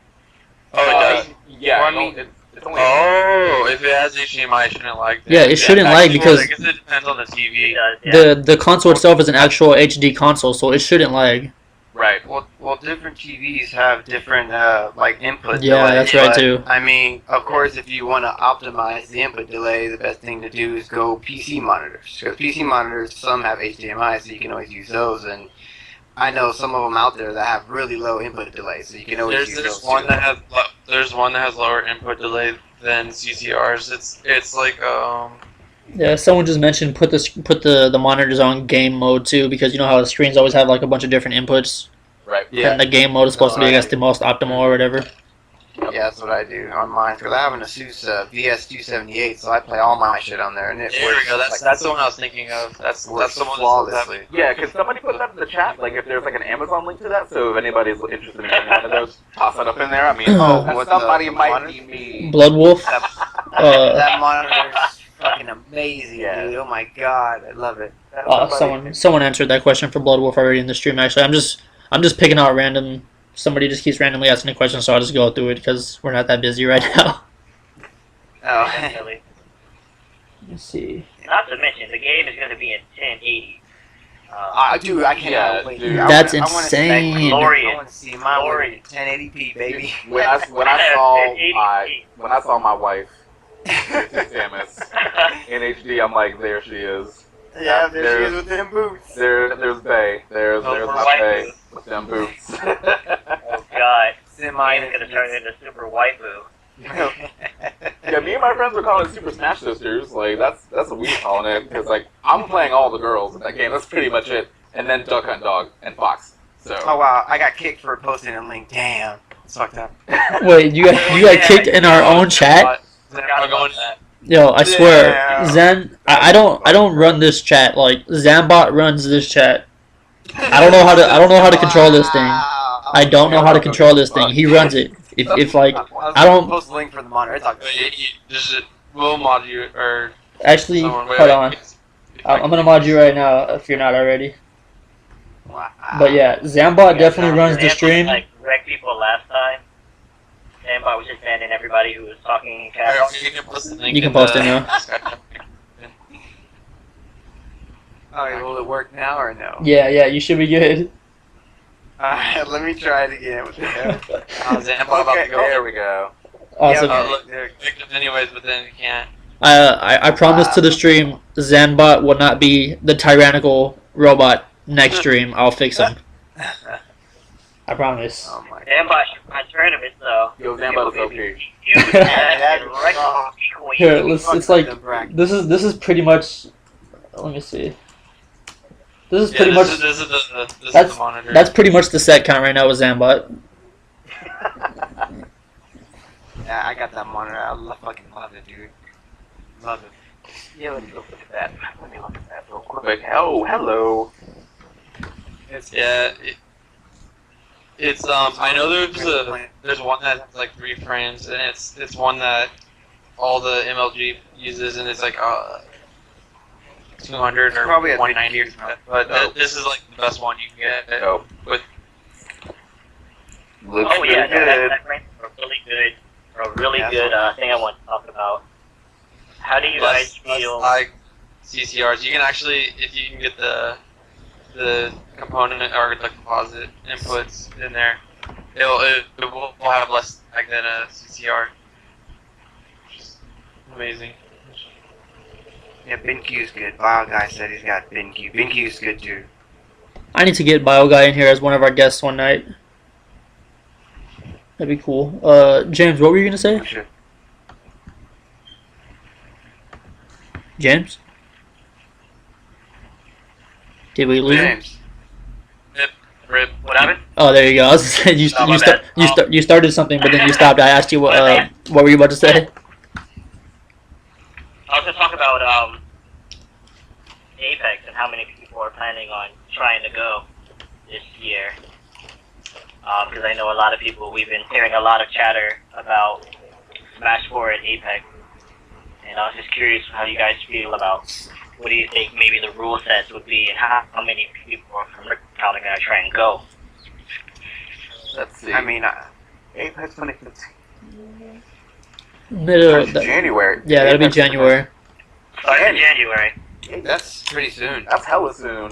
[SPEAKER 2] Yeah,
[SPEAKER 5] Well, I mean-
[SPEAKER 2] it's only.
[SPEAKER 5] Oh, if it has HDMI, it shouldn't lag.
[SPEAKER 4] Yeah, it shouldn't lag because
[SPEAKER 5] I guess it depends on the TV.
[SPEAKER 3] It does, yeah.
[SPEAKER 4] the console itself is an actual HD console, so it shouldn't lag.
[SPEAKER 2] Right.
[SPEAKER 1] Well, different TVs have different like input.
[SPEAKER 4] Yeah,
[SPEAKER 1] delay,
[SPEAKER 4] that's right,
[SPEAKER 1] but,
[SPEAKER 4] too.
[SPEAKER 1] I mean, of course, if you want to optimize the input delay, the best thing to do is go PC monitors. Because PC monitors, some have HDMI, so you can always use those. And I know some of them out there that have really low input delay, so you can always use
[SPEAKER 5] There's
[SPEAKER 1] those.
[SPEAKER 5] one
[SPEAKER 1] too.
[SPEAKER 5] that has there's one that has lower input delay than CCRs. It's like
[SPEAKER 4] Yeah, someone just mentioned put the monitors on game mode too, because you know how the screens always have like a bunch of different inputs,
[SPEAKER 2] Right.
[SPEAKER 4] and the game mode is supposed to be, I guess, the most optimal or whatever.
[SPEAKER 1] Yeah, that's what I do on mine. Because I have an Asus VS278, so I play all my shit on there, and it
[SPEAKER 5] there
[SPEAKER 1] works.
[SPEAKER 5] we go. That's the one I was thinking of. That's
[SPEAKER 1] works
[SPEAKER 5] the one
[SPEAKER 1] flawlessly.
[SPEAKER 2] Yeah, could somebody put that in the chat? Like, if there's like an Amazon link to that, so if anybody's interested in getting one of those, toss it up in there. I mean,
[SPEAKER 1] what,
[SPEAKER 2] somebody
[SPEAKER 1] the
[SPEAKER 2] might
[SPEAKER 1] monitor?
[SPEAKER 2] be me.
[SPEAKER 4] Blood Wolf.
[SPEAKER 1] That monitor's fucking amazing,
[SPEAKER 2] Yeah.
[SPEAKER 1] dude. Oh my god, I love it.
[SPEAKER 4] Someone answered that question for Blood Wolf already in the stream. Actually, I'm just picking out random. Somebody just keeps randomly asking a question, so I'll just go through it because we're not that busy right now.
[SPEAKER 1] Oh,
[SPEAKER 3] Definitely.
[SPEAKER 4] Let's see.
[SPEAKER 3] Not to mention, the game is going to be in 1080.
[SPEAKER 1] dude, I cannot
[SPEAKER 2] Yeah,
[SPEAKER 1] wait.
[SPEAKER 2] dude.
[SPEAKER 4] That's
[SPEAKER 1] I wanna see
[SPEAKER 4] insane.
[SPEAKER 1] that
[SPEAKER 3] Glorious.
[SPEAKER 1] I want to see my
[SPEAKER 3] Glorious.
[SPEAKER 1] 1080p, baby.
[SPEAKER 2] When I saw my wife, Samus, in HD, I'm like, there she is.
[SPEAKER 1] Yeah, there she is with them boots.
[SPEAKER 2] There's Bay. There's
[SPEAKER 3] Oh,
[SPEAKER 2] my
[SPEAKER 3] my
[SPEAKER 2] Bay
[SPEAKER 3] wife.
[SPEAKER 2] with them boots.
[SPEAKER 3] Oh god.
[SPEAKER 1] Semi.
[SPEAKER 3] It's going to turn into Super Waifu.
[SPEAKER 2] Yeah, me and my friends were calling it Super Smash Sisters. Like that's what we were calling it because like I'm playing all the girls in that game. That's pretty much it. And then Duck Hunt Dog and Fox. So.
[SPEAKER 1] Oh wow, I got kicked for posting a link. Damn, it's fucked up.
[SPEAKER 4] Wait, you got kicked in our own chat?
[SPEAKER 5] Am I going?
[SPEAKER 4] Yo, I swear,
[SPEAKER 1] Damn.
[SPEAKER 4] Zen. I don't run this chat. Like Zambot runs this chat. I don't know how to control this thing. I don't know how to control this thing. He runs it. If like I don't
[SPEAKER 1] post a link for the monitor. It's all good.
[SPEAKER 5] Just we'll mod you or
[SPEAKER 4] actually
[SPEAKER 5] someone.
[SPEAKER 4] hold on. I'm gonna mod you right now if you're not already.
[SPEAKER 1] Wow.
[SPEAKER 4] But yeah, Zambot definitely runs the stream.
[SPEAKER 3] Like wreck people last time. Zambot was just banning everybody who was talking in chat.
[SPEAKER 5] Alright, you can post the link.
[SPEAKER 4] You can
[SPEAKER 5] in
[SPEAKER 4] post
[SPEAKER 5] the-
[SPEAKER 4] it now.
[SPEAKER 1] Alright, will it work now or no?
[SPEAKER 4] Yeah, you should be good.
[SPEAKER 1] Alright, let me try it again. What the hell?
[SPEAKER 5] Zambot about to go.
[SPEAKER 1] There we go.
[SPEAKER 4] Awesome.
[SPEAKER 1] Yeah,
[SPEAKER 5] Look,
[SPEAKER 1] there.
[SPEAKER 5] picked up anyways, but then you can't.
[SPEAKER 4] I promise to the stream, Zambot will not be the tyrannical robot next stream. I'll fix him. I promise.
[SPEAKER 1] Oh my god.
[SPEAKER 3] Zambot should run tournaments though.
[SPEAKER 2] Yo, Zambot's okay.
[SPEAKER 3] Huge ass and wreck people.
[SPEAKER 4] Here, let's. It's like
[SPEAKER 1] Them practice.
[SPEAKER 4] this is pretty much. Let me see. This is
[SPEAKER 5] Yeah,
[SPEAKER 4] pretty
[SPEAKER 5] this
[SPEAKER 4] much.
[SPEAKER 5] is this is the
[SPEAKER 4] That's-
[SPEAKER 5] monitor.
[SPEAKER 4] That's pretty much the set count right now with Zambot.
[SPEAKER 1] Yeah, I got that monitor. Fucking love it, dude. Love it.
[SPEAKER 2] Yeah, let me go look at that. Let me look at that real quick. Oh, hello.
[SPEAKER 1] It's
[SPEAKER 5] It's I know there's one that has like 3 frames and it's one that all the MLG uses and it's like 200 or
[SPEAKER 1] Probably a
[SPEAKER 5] 190 or
[SPEAKER 1] big
[SPEAKER 5] something. But
[SPEAKER 2] Oh.
[SPEAKER 5] this is like the best one you can get.
[SPEAKER 2] Oh,
[SPEAKER 5] With
[SPEAKER 2] looks
[SPEAKER 3] Oh yeah,
[SPEAKER 2] pretty
[SPEAKER 3] no,
[SPEAKER 2] good.
[SPEAKER 3] that ranks for a really good,
[SPEAKER 1] Yeah,
[SPEAKER 3] good
[SPEAKER 1] that's
[SPEAKER 3] thing I want to talk about. How do you guys feel?
[SPEAKER 5] like CCRs, you can actually if you can get the component or the composite inputs in there, it will have less lag than a CCR. Which is amazing.
[SPEAKER 1] Yeah, BenQ's good. Bio guy said he's got BenQ. BenQ's good too.
[SPEAKER 4] I need to get Bio Guy in here as one of our guests one night. That'd be cool. James, what were you gonna say?
[SPEAKER 1] I'm sure.
[SPEAKER 4] James? Did we lose him?
[SPEAKER 1] James.
[SPEAKER 5] Rip.
[SPEAKER 3] What happened?
[SPEAKER 4] Oh, there you go. I was saying
[SPEAKER 3] Oh, my bad.
[SPEAKER 4] you started something, but then you stopped. I asked you what were you about to say?
[SPEAKER 3] I was going to talk about Apex and how many people are planning on trying to go this year. Because I know a lot of people, we've been hearing a lot of chatter about Smash 4 and Apex. And I was just curious how you guys feel about what do you think maybe the rule sets would be and how many people are from County going to try and go.
[SPEAKER 2] Let's see.
[SPEAKER 1] I mean,
[SPEAKER 2] Apex 2015.
[SPEAKER 4] Yeah,
[SPEAKER 2] January.
[SPEAKER 4] that'll be
[SPEAKER 2] Apex
[SPEAKER 4] January.
[SPEAKER 3] Starting in January.
[SPEAKER 1] that's pretty soon.
[SPEAKER 2] That's hella soon.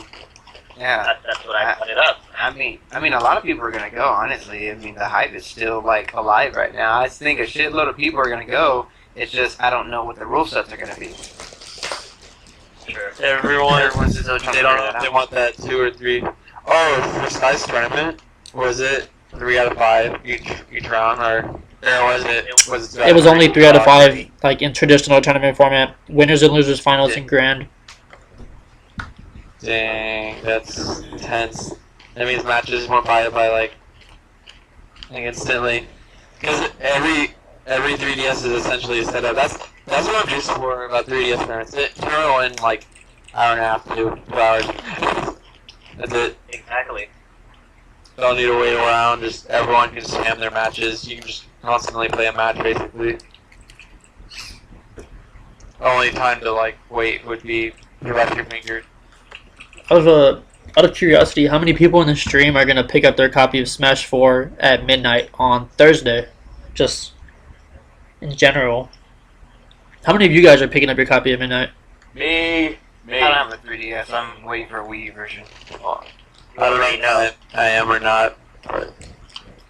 [SPEAKER 1] Yeah.
[SPEAKER 3] That's what I put it up.
[SPEAKER 1] I mean, a lot of people are gonna go. Honestly, I mean, the hype is still like alive right now. I think a shitload of people are gonna go. It's just I don't know what the rule sets are gonna be.
[SPEAKER 3] Sure.
[SPEAKER 1] Everyone's still trying
[SPEAKER 5] They
[SPEAKER 1] to
[SPEAKER 5] don't
[SPEAKER 1] figure
[SPEAKER 5] know
[SPEAKER 1] that
[SPEAKER 5] if they
[SPEAKER 1] out.
[SPEAKER 5] want that 2 or 3. Oh, for Sky's tournament, was it 3 out of 5 each round, or was it?
[SPEAKER 4] It was only 3 out of 5, like in traditional tournament format. Winners and losers, finals, and grand.
[SPEAKER 5] Dang, that's intense. That means matches went by like instantly. Because every 3DS is essentially a setup. That's what I'm used for about 3DS tournaments. It can roll in like hour and a half to 2 hours. That's it.
[SPEAKER 3] Exactly.
[SPEAKER 5] Don't need to wait around. Just everyone can spam their matches. You can just constantly play a match basically. Only time to like wait would be you rest your fingers.
[SPEAKER 4] Out of curiosity, how many people in the stream are gonna pick up their copy of Smash 4 at midnight on Thursday? Just in general. How many of you guys are picking up your copy at midnight?
[SPEAKER 2] Me.
[SPEAKER 1] I don't have a 3DS. I'm waiting for a Wii version.
[SPEAKER 5] I don't know if I am or not, but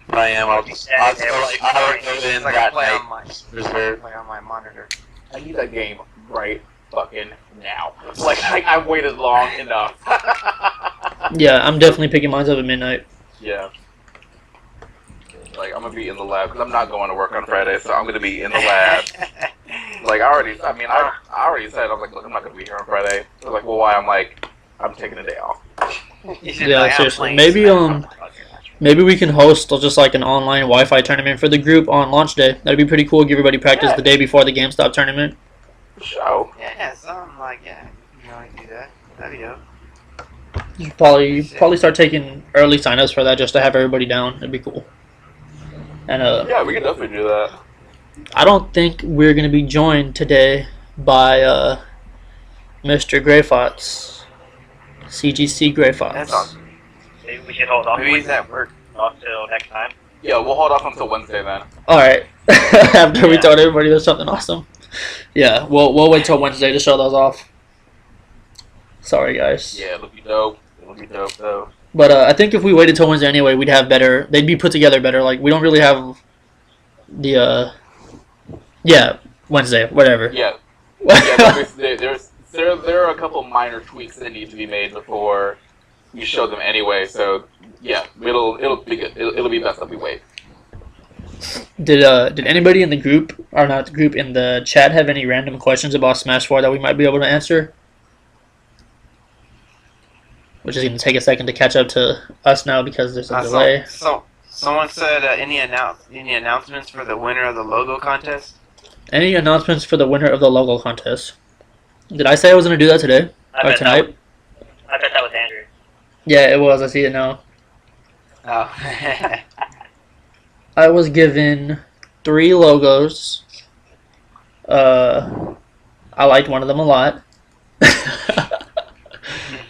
[SPEAKER 5] if I am, I'll would go in
[SPEAKER 1] It's like I
[SPEAKER 5] that
[SPEAKER 1] play
[SPEAKER 5] night.
[SPEAKER 1] on my
[SPEAKER 5] Reserve.
[SPEAKER 1] play on my monitor.
[SPEAKER 2] I need that game right fucking now. Like, I waited long enough.
[SPEAKER 4] Yeah, I'm definitely picking mine up at midnight.
[SPEAKER 2] Yeah. Like, I'm gonna be in the lab, because I'm not going to work on Friday, so I'm gonna be in the lab. Like, I already said, I was like, look, I'm not gonna be here on Friday. They're like, well, why? I'm like, I'm taking a day off.
[SPEAKER 4] Yeah, seriously. Maybe we can host just like an online Wi-Fi tournament for the group on launch day. That'd be pretty cool. Give everybody practice the day before the GameStop tournament.
[SPEAKER 2] Show.
[SPEAKER 1] Yeah, something like I can do that. That'd be dope.
[SPEAKER 4] You should probably start taking early signups for that just to have everybody down. It'd be cool. And
[SPEAKER 2] Yeah, we can definitely do that.
[SPEAKER 4] I don't think we're gonna be joined today by Mr. Greyfox, CGC Greyfox.
[SPEAKER 1] That's awesome.
[SPEAKER 3] Maybe we should hold off.
[SPEAKER 1] Maybe he's at work.
[SPEAKER 3] Until next time.
[SPEAKER 2] Yeah, we'll hold off until Wednesday then.
[SPEAKER 4] All right. After we
[SPEAKER 3] Yeah.
[SPEAKER 4] told everybody there's something awesome. Yeah, we'll wait till Wednesday to show those off. Sorry, guys.
[SPEAKER 2] Yeah, it'll be dope. It'll be dope though.
[SPEAKER 4] But I think if we waited till Wednesday anyway, we'd have better. They'd be put together better. Like we don't really have the yeah, Wednesday, whatever.
[SPEAKER 2] Yeah. Yeah, there are a couple minor tweaks that need to be made before you show them anyway. So yeah, it'll be good. It'll be best that we wait.
[SPEAKER 4] Did anybody in the group, or not the group, in the chat have any random questions about Smash 4 that we might be able to answer? Which is going to take a second to catch up to us now because there's a delay.
[SPEAKER 1] So someone said any announcements for the winner of the logo contest?
[SPEAKER 4] Any announcements for the winner of the logo contest? Did I say I was going to do that today or tonight?
[SPEAKER 3] I bet that was Andrew.
[SPEAKER 4] Yeah, it was. I see it now.
[SPEAKER 1] Oh.
[SPEAKER 4] I was given 3 logos. I liked one of them a lot.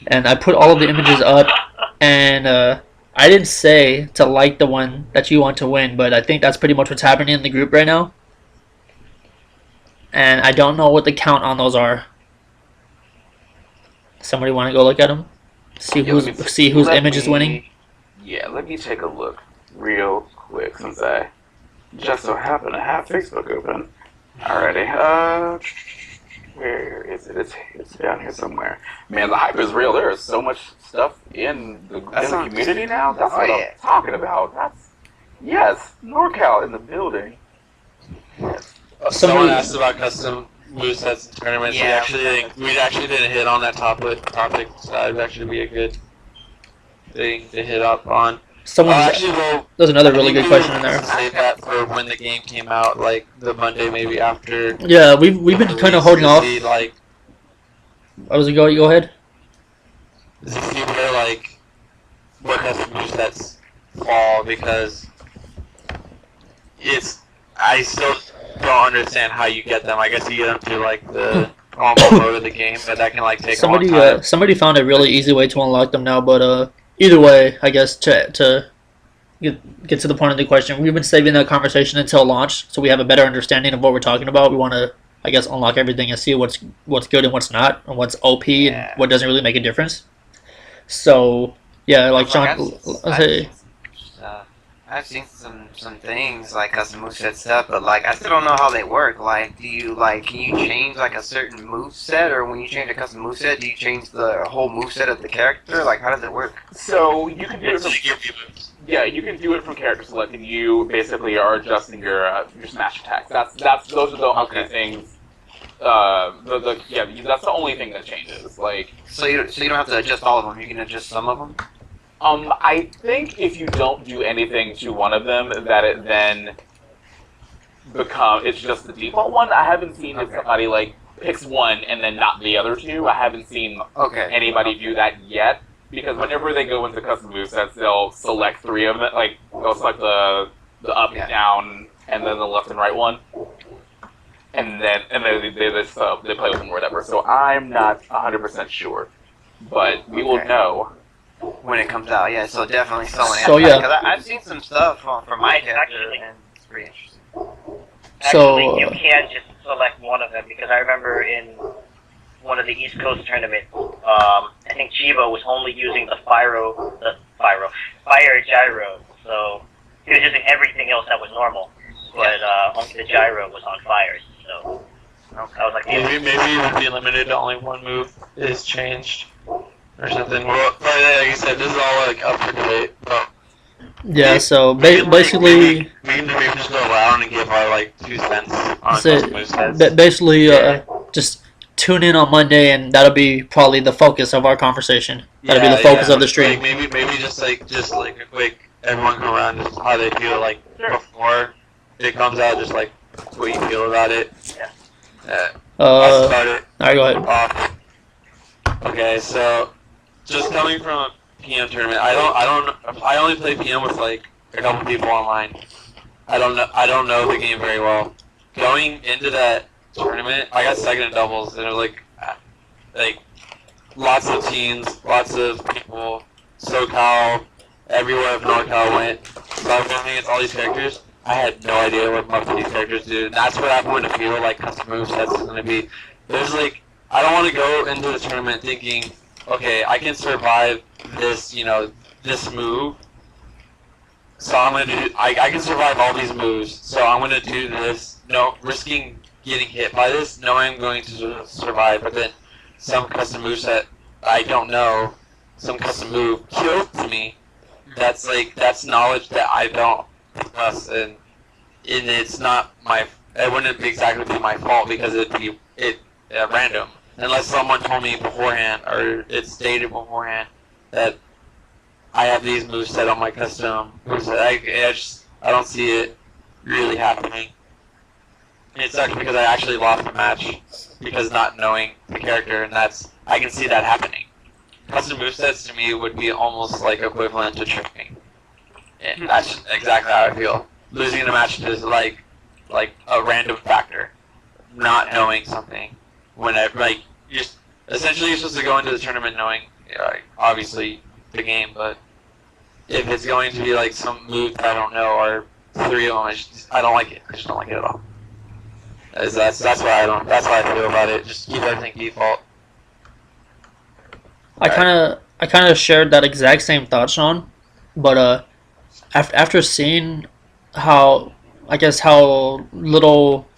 [SPEAKER 4] And I put all of the images up, and I didn't say to like the one that you want to win, but I think that's pretty much what's happening in the group right now. And I don't know what the count on those are. Somebody want to go look at them? See whose image is winning?
[SPEAKER 2] Yeah, let me take a look real quick since I just so happen to have Facebook open. Alrighty, where is it? It's down here somewhere. Man, the hype is real. There is so much stuff in the community now. That's what I'm talking about. Yes, NorCal in the building. Yes.
[SPEAKER 5] Someone asked about custom movesets and tournaments.
[SPEAKER 1] Yeah.
[SPEAKER 5] We actually didn't hit on that topic. So that would actually be a good thing to hit up on.
[SPEAKER 4] There's another really good question in there.
[SPEAKER 5] Save that for when the game came out, like the Monday maybe after.
[SPEAKER 4] Yeah, we've been kind of holding off.
[SPEAKER 5] Like,
[SPEAKER 4] I was go ahead.
[SPEAKER 5] to see where like what custom movesets fall because I still don't understand how you get them. I guess you get them through like the normal mode of the game, but that can like take a long time.
[SPEAKER 4] Somebody found a really easy way to unlock them now, but either way, I guess to get to the point of the question, we've been saving that conversation until launch, so we have a better understanding of what we're talking about. We want to, I guess, unlock everything and see what's good and what's not, and what's OP and what doesn't really make a difference. So yeah, like John,
[SPEAKER 1] I've seen some things like custom moveset stuff, but like I still don't know how they work. Like, can you change like a certain moveset, or when you change a custom moveset, do you change the whole moveset of the character? Like, how does it work?
[SPEAKER 2] So you can do it from you can do it from character select, and you basically are adjusting your smash attacks. Those are the only things. That's the only thing that changes. Like,
[SPEAKER 1] so you don't have to adjust all of them. You can adjust some of them.
[SPEAKER 2] I think if you don't do anything to one of them, that it then it's just the default one. I haven't seen if somebody like picks one and then not the other two. I haven't seen anybody do that yet, because whenever they go into custom movesets, they'll select 3 of them. Like they'll select the up, down, and then the left and right one, and then they play with them or whatever. So I'm not 100% sure, but we will know
[SPEAKER 1] when it comes out. Yeah, so definitely someone.
[SPEAKER 4] So yeah,
[SPEAKER 1] because I've seen some stuff from my character, and it's pretty interesting.
[SPEAKER 3] Actually, you can just select one of them, because I remember in one of the East Coast tournaments, I think Chiba was only using the fire gyro, so he was using everything else that was normal, but only the gyro was on fire. So I was like,
[SPEAKER 5] maybe it would be limited to only one move is changed or something. Well, like you said, this is all like up for debate. But
[SPEAKER 4] yeah, so basically,
[SPEAKER 5] we can maybe just go around and give our like 2 cents on custom movesets.
[SPEAKER 4] Basically, just tune in on Monday, and that'll be probably the focus of our conversation. That'll be the focus of the stream.
[SPEAKER 5] Like, maybe just like a quick everyone come around, just how they feel like before it comes out, just like what you feel about it. I'll start it.
[SPEAKER 4] Alright, go ahead.
[SPEAKER 5] Okay, so just coming from a PM tournament, I only play PM with like a couple people online. I don't know the game very well. Going into that tournament, I got second in doubles, and it was like lots of teams, lots of people, SoCal, everywhere of NorCal went. So I was going against all these characters. I had no idea what most of these characters do, and that's what I'm going to feel like custom movesets is going to be. There's like, I don't want to go into the tournament thinking, okay, I can survive this, this move. So I'm going to do, I can survive all these moves, so I'm going to do this, risking getting hit by this, knowing I'm going to survive, but then some custom moveset I don't know, some custom move kills me. That's knowledge that I don't possess, and it's not it wouldn't exactly be my fault because it'd be random unless someone told me beforehand or it's stated beforehand that I have these moves set on my custom moveset. I don't see it really happening. It sucks because I actually lost the match because not knowing the character, and I can see that happening. Custom movesets to me would be almost like equivalent to tricking. And that's exactly how I feel. Losing in a match is like a random factor. Not knowing something. Essentially you're supposed to go into the tournament knowing, obviously, the game, but if it's going to be like some move that I don't know or three of them, I don't like it. I just don't like it at all. That's why I feel about it. Just keep everything default.
[SPEAKER 4] I kind of shared that exact same thought, Sean. But after seeing how how little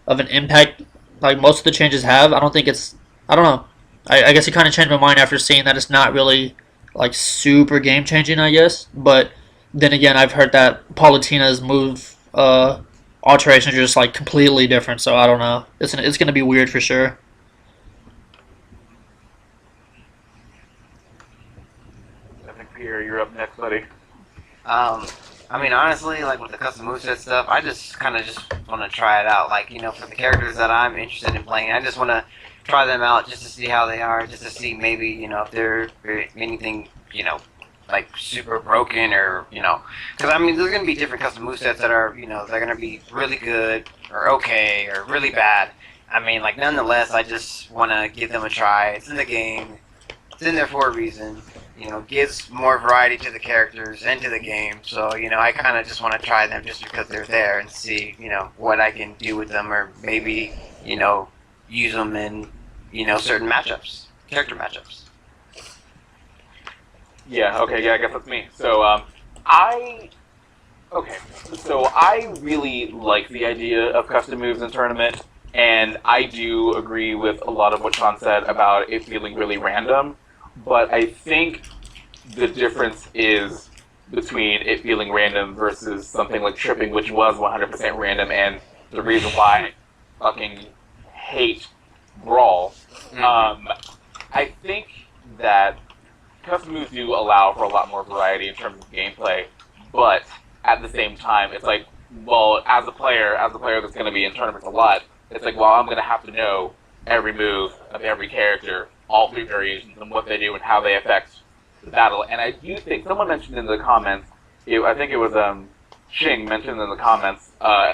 [SPEAKER 4] of an impact like most of the changes have, I don't think it's. I don't know. I guess it kind of changed my mind after seeing that it's not really like super game changing. I guess, but then again, I've heard that Palatina's move alterations are just like completely different. So I don't know. It's gonna be weird for sure.
[SPEAKER 2] I think Pierre, you're up next, buddy.
[SPEAKER 1] I mean, honestly, like with the custom moveset stuff, I just kind of just want to try it out. Like, for the characters that I'm interested in playing, I just want to try them out just to see how they are, just to see maybe, if they're anything, like super broken or, because I mean, there's going to be different custom movesets that are, they're going to be really good or okay or really bad. I mean, like, nonetheless, I just want to give them a try. It's in the game. It's in there for a reason. Gives more variety to the characters and to the game. So, I kind of just want to try them just because they're there and see, what I can do with them or maybe, use them in, certain matchups, character matchups.
[SPEAKER 2] Yeah, okay, yeah, I guess that's me. So, I really like the idea of custom moves in tournament, and I do agree with a lot of what Sean said about it feeling really random. But I think the difference is between it feeling random versus something like tripping, which was 100% random, and the reason why I fucking hate Brawl. I think that custom moves do allow for a lot more variety in terms of gameplay, but at the same time, it's like, well, as a player that's going to be in tournaments a lot, it's like, well, I'm going to have to know every move of every character, all three variations, and what they do and how they affect the battle. And I do think someone mentioned in the comments, I think it was Shing mentioned in the comments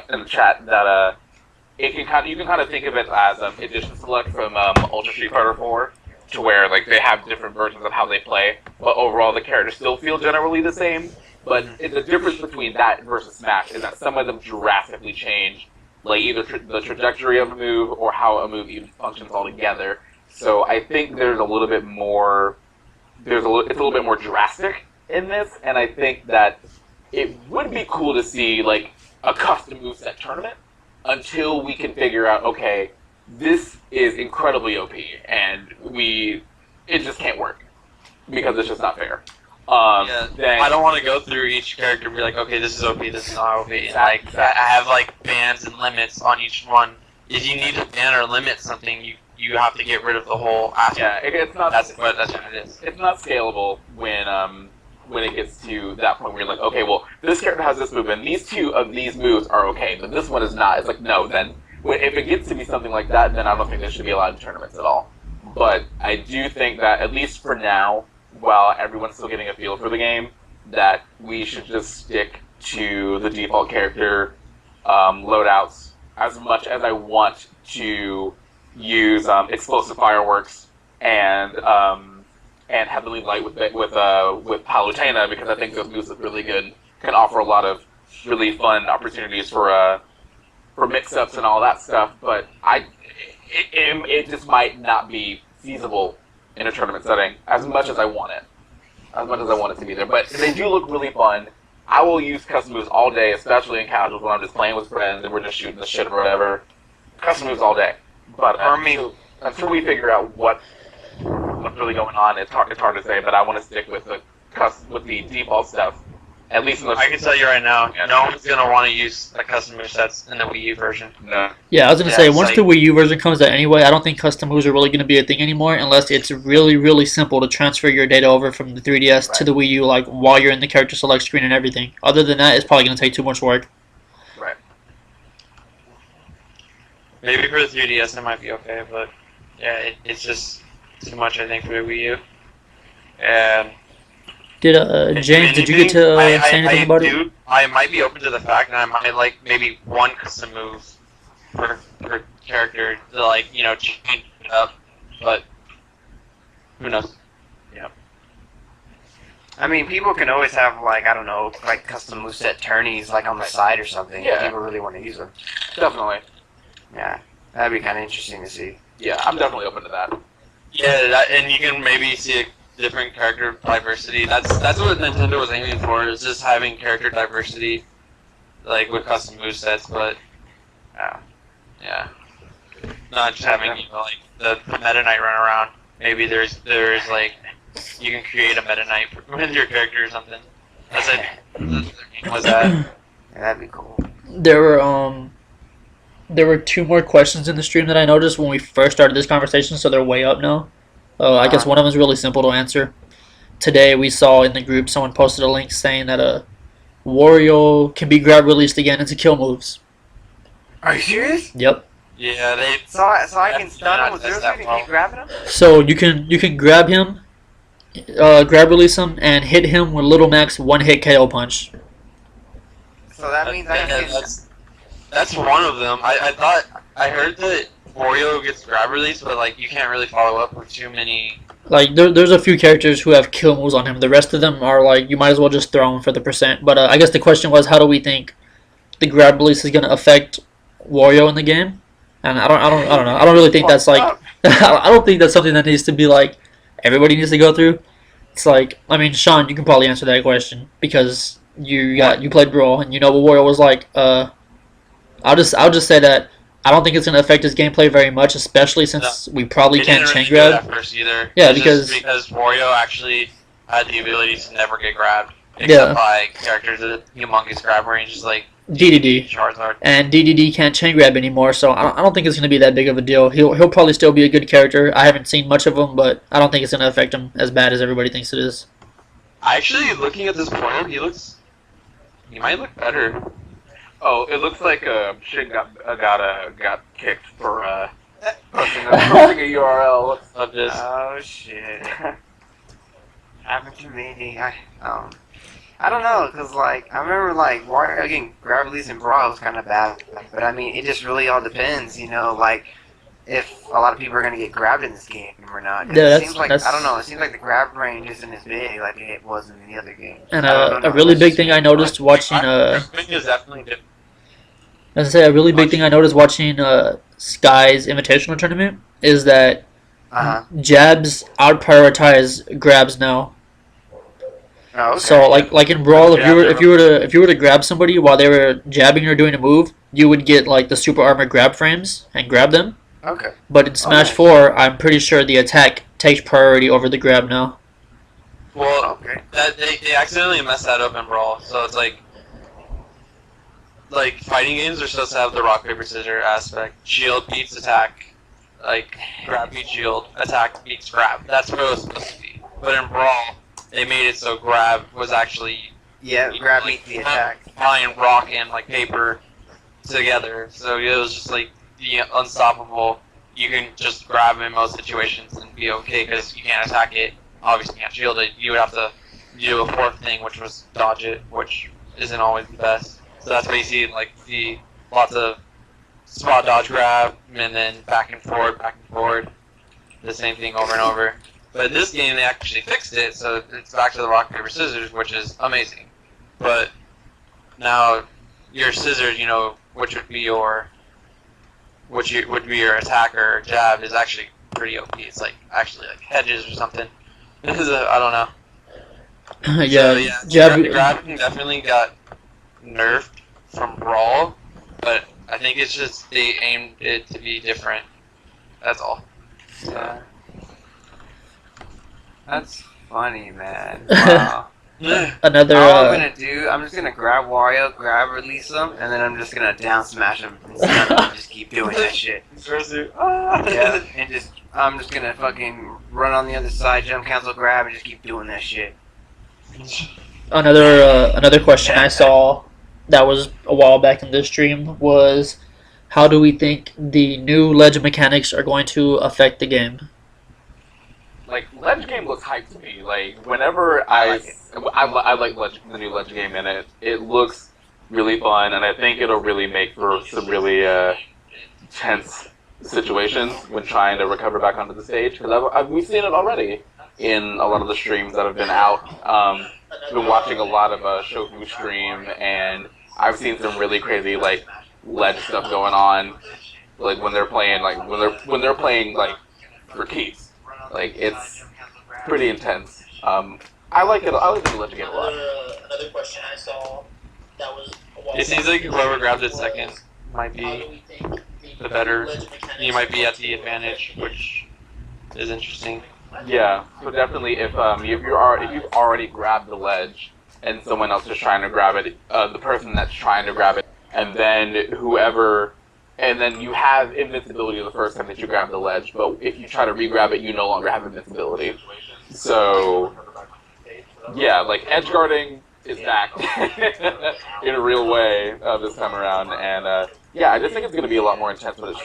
[SPEAKER 2] in the chat that you can kind of think of it as edition select from Ultra Street Fighter 4, to where like they have different versions of how they play, but overall the characters still feel generally the same. But the difference between that versus Smash is that some of them drastically change, like either the trajectory of a move or how a move even functions altogether. So I think there's a little bit more. It's a little bit more drastic in this, and I think that it would be cool to see like a custom moveset tournament until we can figure out, okay, this is incredibly OP, and it just can't work because it's just not fair.
[SPEAKER 5] I don't want to go through each character and be like, okay, this is OP, this is not OP. And, I have like bans and limits on each one. If you need to ban or limit something, you have to get rid of the whole aspect.
[SPEAKER 2] Yeah, it's not.
[SPEAKER 5] That's what it is.
[SPEAKER 2] It's not scalable when it gets to that point where you're like, okay, well, this character has this move, and these two of these moves are okay, but this one is not. It's like, no, then if it gets to be something like that, then I don't think they should be allowed in tournaments at all. But I do think that, at least for now, while everyone's still getting a feel for the game, that we should just stick to the default character loadouts as much as I want to use explosive fireworks and heavily light with Palutena, because I think those moves look really good, can offer a lot of really fun opportunities for mix-ups and all that stuff. But it just might not be feasible in a tournament setting as much as I want it. As much as I want it to be there. But they do look really fun. I will use custom moves all day, especially in casuals when I'm just playing with friends and we're just shooting the shit or whatever. Custom moves all day. But until we figure out what's really going on, it's hard to say. But I want to stick with the default stuff. At least in the
[SPEAKER 5] I can tell you right now, no one's gonna want to use the custom move sets in the Wii U version.
[SPEAKER 2] No.
[SPEAKER 4] Yeah, I was gonna say once
[SPEAKER 5] like,
[SPEAKER 4] the Wii U version comes out anyway, I don't think custom moves are really gonna be a thing anymore unless it's really, really simple to transfer your data over from the 3DS to the Wii U, like while you're in the character select screen and everything. Other than that, it's probably gonna take too much work.
[SPEAKER 2] Right.
[SPEAKER 5] Maybe for the 3DS it might be okay, but yeah, it's just too much, I think, for the Wii U. And
[SPEAKER 4] Did James? Did you get to say anything about it?
[SPEAKER 5] I might be open to the fact that I might like maybe one custom move per character to, like, change it up, but who knows?
[SPEAKER 1] Yeah. I mean, people can always have, like, I don't know, like custom moveset tourneys, like on the side or something.
[SPEAKER 2] Yeah.
[SPEAKER 1] If people really want to use them.
[SPEAKER 2] Definitely.
[SPEAKER 1] Yeah, that'd be kind of interesting to see.
[SPEAKER 2] Yeah, I'm definitely open to that.
[SPEAKER 5] Yeah, and you can maybe see a different character diversity. That's what Nintendo was aiming for, is just having character diversity, like with custom movesets, but yeah, not just having like the Meta Knight run around. Maybe there's like you can create a Meta Knight with your character or something. That's it. Was that?
[SPEAKER 1] Yeah, that'd be cool.
[SPEAKER 4] There were two more questions in the stream that I noticed when we first started this conversation, so they're way up now. I guess one of them is really simple to answer. Today we saw in the group someone posted a link saying that Wario can be grab released again into kill moves.
[SPEAKER 1] Are you serious?
[SPEAKER 4] Yep.
[SPEAKER 5] Yeah, they.
[SPEAKER 1] So I can stun him with zero suit and keep grabbing him?
[SPEAKER 4] So you can grab him, grab release him, and hit him with Little Mac's one hit KO punch.
[SPEAKER 1] So that means I can get...
[SPEAKER 5] That's one of them. I heard that Wario gets grab release, but like you can't really follow up with too many.
[SPEAKER 4] Like there's a few characters who have kill moves on him. The rest of them are like you might as well just throw them for the percent. But I guess the question was, how do we think the grab release is gonna affect Wario in the game? And I don't know. I don't really think that's like I don't think that's something that needs to be like everybody needs to go through. It's like, I mean, Sean, you can probably answer that question because you played Brawl and you know what Wario was like. I'll just say that I don't think it's going to affect his gameplay very much, especially since we probably can't chain grab.
[SPEAKER 5] At first either.
[SPEAKER 4] Yeah,
[SPEAKER 5] It's
[SPEAKER 4] because
[SPEAKER 5] just because Wario actually had the ability to never get grabbed, except by characters with humongous grab ranges like
[SPEAKER 4] DDD.
[SPEAKER 5] Charizard.
[SPEAKER 4] And DDD can't chain grab anymore, so I don't think it's going to be that big of a deal. He'll probably still be a good character. I haven't seen much of him, but I don't think it's going to affect him as bad as everybody thinks it is.
[SPEAKER 5] Actually, looking at this portal, he might look better.
[SPEAKER 2] Oh, it looks like Shin got kicked for posting a URL.
[SPEAKER 5] Of this.
[SPEAKER 1] Oh shit. Happened to me. I don't know, cause like I remember like Wario getting grab release in Brawl was kind of bad, but I mean it just really all depends, like if a lot of people are gonna get grabbed in this game or not.
[SPEAKER 4] Yeah,
[SPEAKER 1] it seems like I don't know. It seems like the grab range isn't as big like it was in the other game.
[SPEAKER 4] And a really big thing I noticed watching
[SPEAKER 5] is definitely different.
[SPEAKER 4] As I say, a really big thing I noticed watching Sky's Invitational Tournament is that jabs out-prioritize grabs now.
[SPEAKER 1] Oh, okay.
[SPEAKER 4] So like in Brawl, if you were to grab somebody while they were jabbing or doing a move, you would get like the super armor grab frames and grab them.
[SPEAKER 1] Okay.
[SPEAKER 4] But in Smash 4, I'm pretty sure the attack takes priority over the grab now.
[SPEAKER 5] Well, they accidentally messed that up in Brawl, so it's like fighting games are supposed to have the rock paper scissors aspect. Shield beats attack, like grab beats shield, attack beats grab. That's what it was supposed to be. But in Brawl, they made it so grab was actually
[SPEAKER 1] grab beats the attack.
[SPEAKER 5] Tying rock and like paper together, so it was just like the unstoppable, you can just grab him in most situations and be okay because you can't attack it. Obviously, you can't shield it. You would have to do a fourth thing, which was dodge it, which isn't always the best. So that's why you see like the lots of spot dodge grab and then back and forward, the same thing over and over. But this game they actually fixed it, so it's back to the rock paper scissors, which is amazing. But now your scissors, which would be your attack or jab is actually pretty OP. It's like actually like hedges or something. I don't know.
[SPEAKER 4] Yeah,
[SPEAKER 5] So, yeah,
[SPEAKER 4] jab.
[SPEAKER 5] grabbing definitely got nerfed from Brawl, but I think it's just they aimed it to be different. That's all.
[SPEAKER 1] Yeah. That's funny, man. Wow.
[SPEAKER 4] Another.
[SPEAKER 1] All I'm gonna do, I'm just gonna grab Wario, release him, and then I'm just gonna down smash him and just keep doing that shit. Yeah, and I'm just gonna fucking run on the other side, jump, cancel, grab, and just keep doing that shit.
[SPEAKER 4] Another question I saw that was a while back in this stream was, how do we think the new ledge mechanics are going to affect the game?
[SPEAKER 2] Like, ledge game looks hype to me. Like, whenever I like the new ledge game, and it looks really fun, and I think it'll really make for some really tense situations when trying to recover back onto the stage. Because we've seen it already in a lot of the streams that have been out. I've been watching a lot of Shofu stream, and I've seen some really crazy like ledge stuff going on, like when they're playing like for keeps. Like, it's pretty intense. I like it. I like the ledge game a lot.
[SPEAKER 4] Another question I saw that was a while
[SPEAKER 5] It seems like whoever grabs it second might be the better. You might be at the advantage, which is interesting.
[SPEAKER 2] Yeah, so definitely if you've already grabbed the ledge and someone else is trying to grab it, the person that's trying to grab it, and then you have invincibility the first time that you grab the ledge, but if you try to re-grab it, you no longer have invincibility. So, yeah, like edge guarding is back in a real way this time around, and yeah, I just think it's going to be a lot more intense when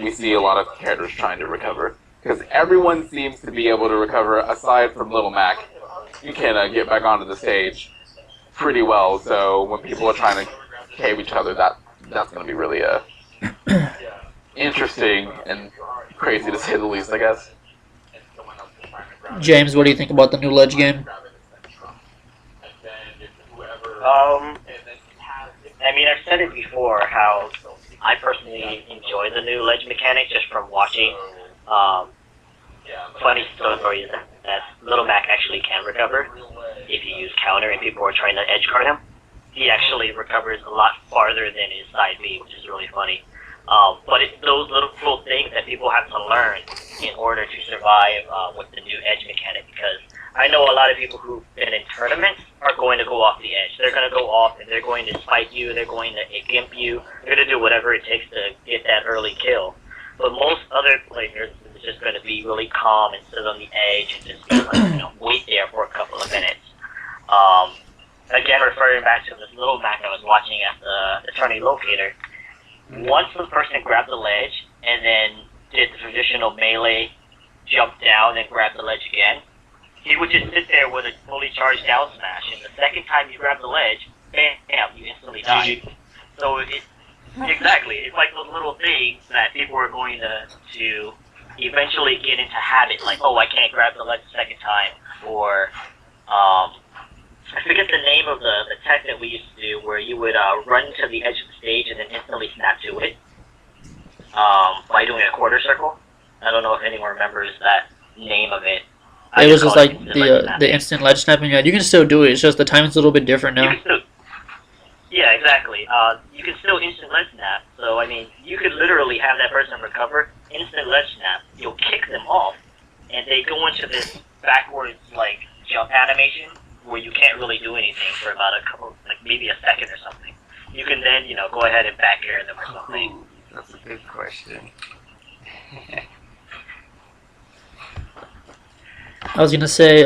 [SPEAKER 2] we see a lot of characters trying to recover. Because everyone seems to be able to recover, aside from Little Mac. You can get back onto the stage pretty well, so when people are trying to cave each other, that's going to be really interesting and crazy to say the least, I guess.
[SPEAKER 4] James, what do you think about the new ledge game?
[SPEAKER 3] I mean, I've said it before how I personally enjoy the new ledge mechanic just from watching. Funny story is that Little Mac actually can recover if you use counter and people are trying to edge guard him. He actually recovers a lot farther than his side B, which is really funny. But it's those little things that people have to learn in order to survive with the new edge mechanic, because I know a lot of people who've been in tournaments are going to go off the edge. They're going to go off and they're going to spike you, they're going to gimp you, they're going to do whatever it takes to get that early kill. But most other players is just going to be really calm and sit on the edge and just wait there for a couple of minutes. Again, referring back to this Little Mac I was watching at the tourney locator, once the person grabbed the ledge and then did the traditional melee jump down and grab the ledge again, he would just sit there with a fully charged down smash, and the second time you grab the ledge, bam, you instantly die. So exactly, it's like those little things that people are going to eventually get into habit, like, oh, I can't grab the ledge the second time, or I forget the name of the tech that we used to do, where you would run to the edge of the stage and then instantly snap to it by doing a quarter circle. I don't know if anyone remembers that name of it.
[SPEAKER 4] It was just like the instant ledge snapping. Yeah, you can still do it. It's just the timing's a little bit different now.
[SPEAKER 3] Yeah, exactly. You can still instant ledge snap. So, I mean, you could literally have that person recover, instant ledge snap, you'll kick them off, and they go into this backwards, like, jump animation where you can't really do anything for about a couple, like, maybe a second or something. You can then, go ahead and back air them or something.
[SPEAKER 1] Ooh, that's a good question.
[SPEAKER 4] I was gonna say,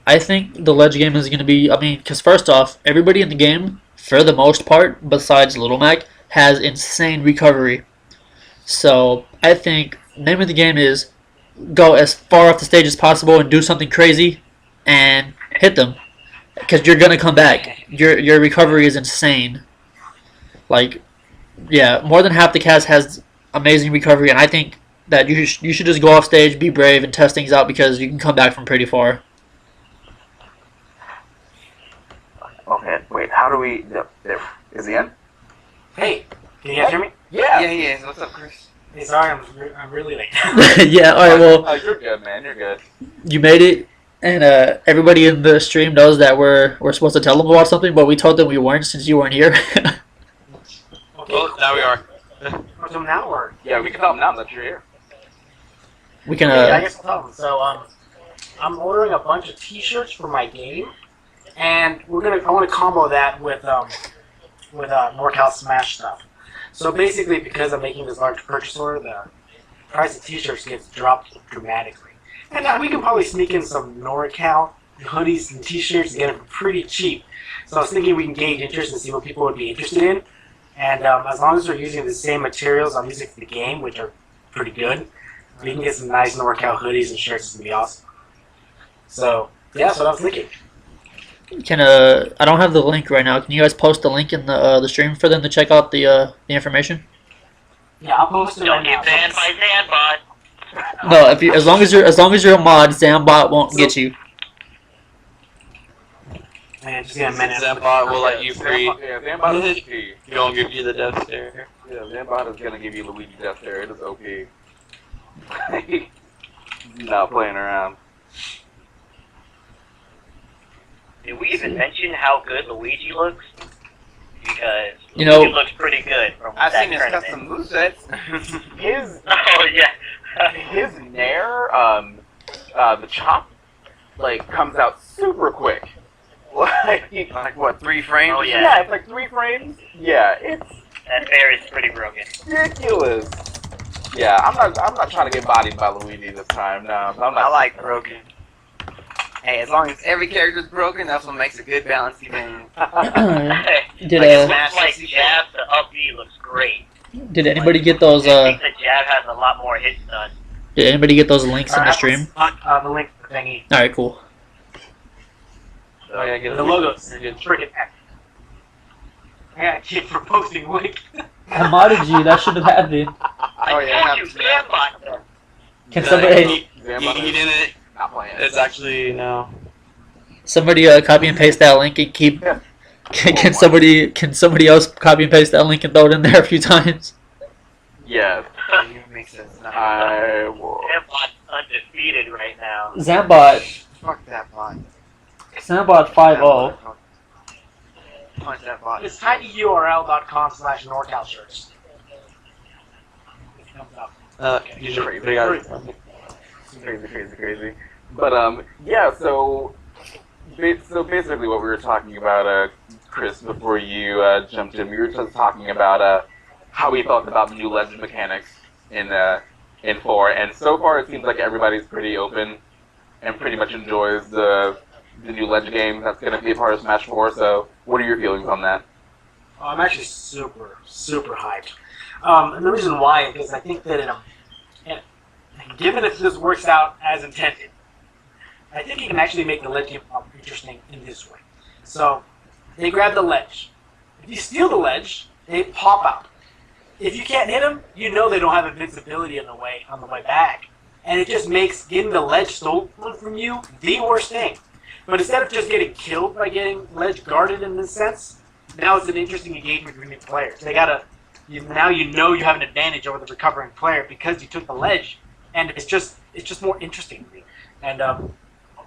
[SPEAKER 4] I think the ledge game is gonna be. I mean, because first off, everybody in the game, for the most part, besides Little Mac, has insane recovery. So I think name of the game is go as far off the stage as possible and do something crazy and hit them because you're gonna come back. Your recovery is insane. Like, yeah, more than half the cast has amazing recovery, and I think that you should just go off stage, be brave, and test things out because you can come back from pretty far.
[SPEAKER 2] Okay, wait, how do we... There. Is he in?
[SPEAKER 6] Hey, can you guys hear me?
[SPEAKER 2] Yeah.
[SPEAKER 1] Yeah, he is. What's up, Chris?
[SPEAKER 6] Hey, sorry, I'm really late.
[SPEAKER 4] Yeah, all right. Well,
[SPEAKER 2] Oh, you're good, man. You're good.
[SPEAKER 4] you made it, and everybody in the stream knows that we're supposed to tell them about something, but we told them we weren't since you weren't here.
[SPEAKER 6] Okay,
[SPEAKER 5] Well, now we are.
[SPEAKER 6] Tell them now, or
[SPEAKER 2] Yeah, we can tell him now that you're here.
[SPEAKER 4] We can.
[SPEAKER 6] yeah, I guess I'll tell them. So, I'm ordering a bunch of T-shirts for my game, and I want to combo that with Norcal Smash stuff. So basically, because I'm making this large purchase order, the price of T-shirts gets dropped dramatically. And we can probably sneak in some Norcal hoodies and T-shirts and get them pretty cheap. So I was thinking we can gauge interest and see what people would be interested in. And as long as we're using the same materials I'm using for the game, which are pretty good, we can get some nice Norcal hoodies and shirts. It's going to be awesome. So, yeah, that's what I was thinking.
[SPEAKER 4] Can I don't have the link right now. Can you guys post the link in the stream for them to check out the information?
[SPEAKER 6] Yeah, I'll post it right
[SPEAKER 3] Don't
[SPEAKER 6] now.
[SPEAKER 3] get banned by Zanbot.
[SPEAKER 4] No, if you as long as you're a mod, Zambot won't get you.
[SPEAKER 6] Man, just get a minute.
[SPEAKER 5] Zambot will let you free.
[SPEAKER 2] Yeah, Zambot is OP.
[SPEAKER 5] He won't give you the death stare.
[SPEAKER 2] Yeah, Zambot is gonna give you Luigi Death Stare. It is OP. Not playing around.
[SPEAKER 3] Did we even mention how good Luigi looks? Because
[SPEAKER 4] You know-
[SPEAKER 3] Luigi looks pretty good from
[SPEAKER 1] I've
[SPEAKER 3] that
[SPEAKER 1] seen his
[SPEAKER 3] tournament.
[SPEAKER 1] custom movesets.
[SPEAKER 2] His
[SPEAKER 3] Oh yeah.
[SPEAKER 2] his nair, the chop, like comes out super quick.
[SPEAKER 1] Like what, 3 frames?
[SPEAKER 3] Oh, yeah.
[SPEAKER 2] Yeah, it's like 3 frames. Yeah, it's
[SPEAKER 3] That bear is pretty broken.
[SPEAKER 2] ridiculous. Yeah, I'm not trying to get bodied by Luigi this time. No, I'm not.
[SPEAKER 1] I like broken. Hey, as long as every character's broken, that's what makes a good balanced game.
[SPEAKER 4] Did
[SPEAKER 3] Like,
[SPEAKER 1] Smash
[SPEAKER 3] like
[SPEAKER 1] 64.
[SPEAKER 3] jab to up B looks great.
[SPEAKER 4] did anybody get those
[SPEAKER 3] I think the jab has a lot more hits done.
[SPEAKER 4] did anybody get those links in the
[SPEAKER 6] Alright,
[SPEAKER 4] stream?
[SPEAKER 6] the link to the thingy.
[SPEAKER 4] All right, cool.
[SPEAKER 5] Oh yeah, get
[SPEAKER 6] The logos.
[SPEAKER 5] You're good.
[SPEAKER 6] Freaking epic. I got a kid for posting link.
[SPEAKER 4] I modded you. That should have happened.
[SPEAKER 1] Oh, yeah,
[SPEAKER 3] I told you, Zanbot.
[SPEAKER 4] Can
[SPEAKER 5] No,
[SPEAKER 4] somebody
[SPEAKER 5] He didn't.
[SPEAKER 2] Not playing.
[SPEAKER 5] It's actually no.
[SPEAKER 4] copy and paste that link and keep?
[SPEAKER 2] Yeah.
[SPEAKER 4] Can somebody else copy and paste that link and throw it in there a few times?
[SPEAKER 2] Yes,
[SPEAKER 1] It makes sense. Nah,
[SPEAKER 2] I will.
[SPEAKER 3] Zanbot's undefeated right now.
[SPEAKER 4] Zambot
[SPEAKER 1] fuck that bot.
[SPEAKER 4] 5-0.
[SPEAKER 1] Punch that bot.
[SPEAKER 6] It's tinyurl.com/NorCal shirts. It comes up.
[SPEAKER 5] You should figure out.
[SPEAKER 2] Crazy. But yeah. So basically, what we were talking about, Chris, before you jumped in, we were just talking about how we felt about the new legend mechanics in 4, and so far it seems like everybody's pretty open and pretty much enjoys the new legend game that's going to be a part of Smash 4. So, what are your feelings on that?
[SPEAKER 6] I'm actually super hyped. And the reason why is because I think that given if this works out as intended, I think you can actually make the ledge game interesting in this way. So, they grab the ledge. If you steal the ledge, they pop out. If you can't hit them, you know they don't have invincibility on the way back. And it just makes getting the ledge stolen from you the worst thing. But instead of just getting killed by getting ledge guarded in this sense, now it's an interesting engagement between the players. Now you know you have an advantage over the recovering player because you took the ledge, and it's just more interesting to me. And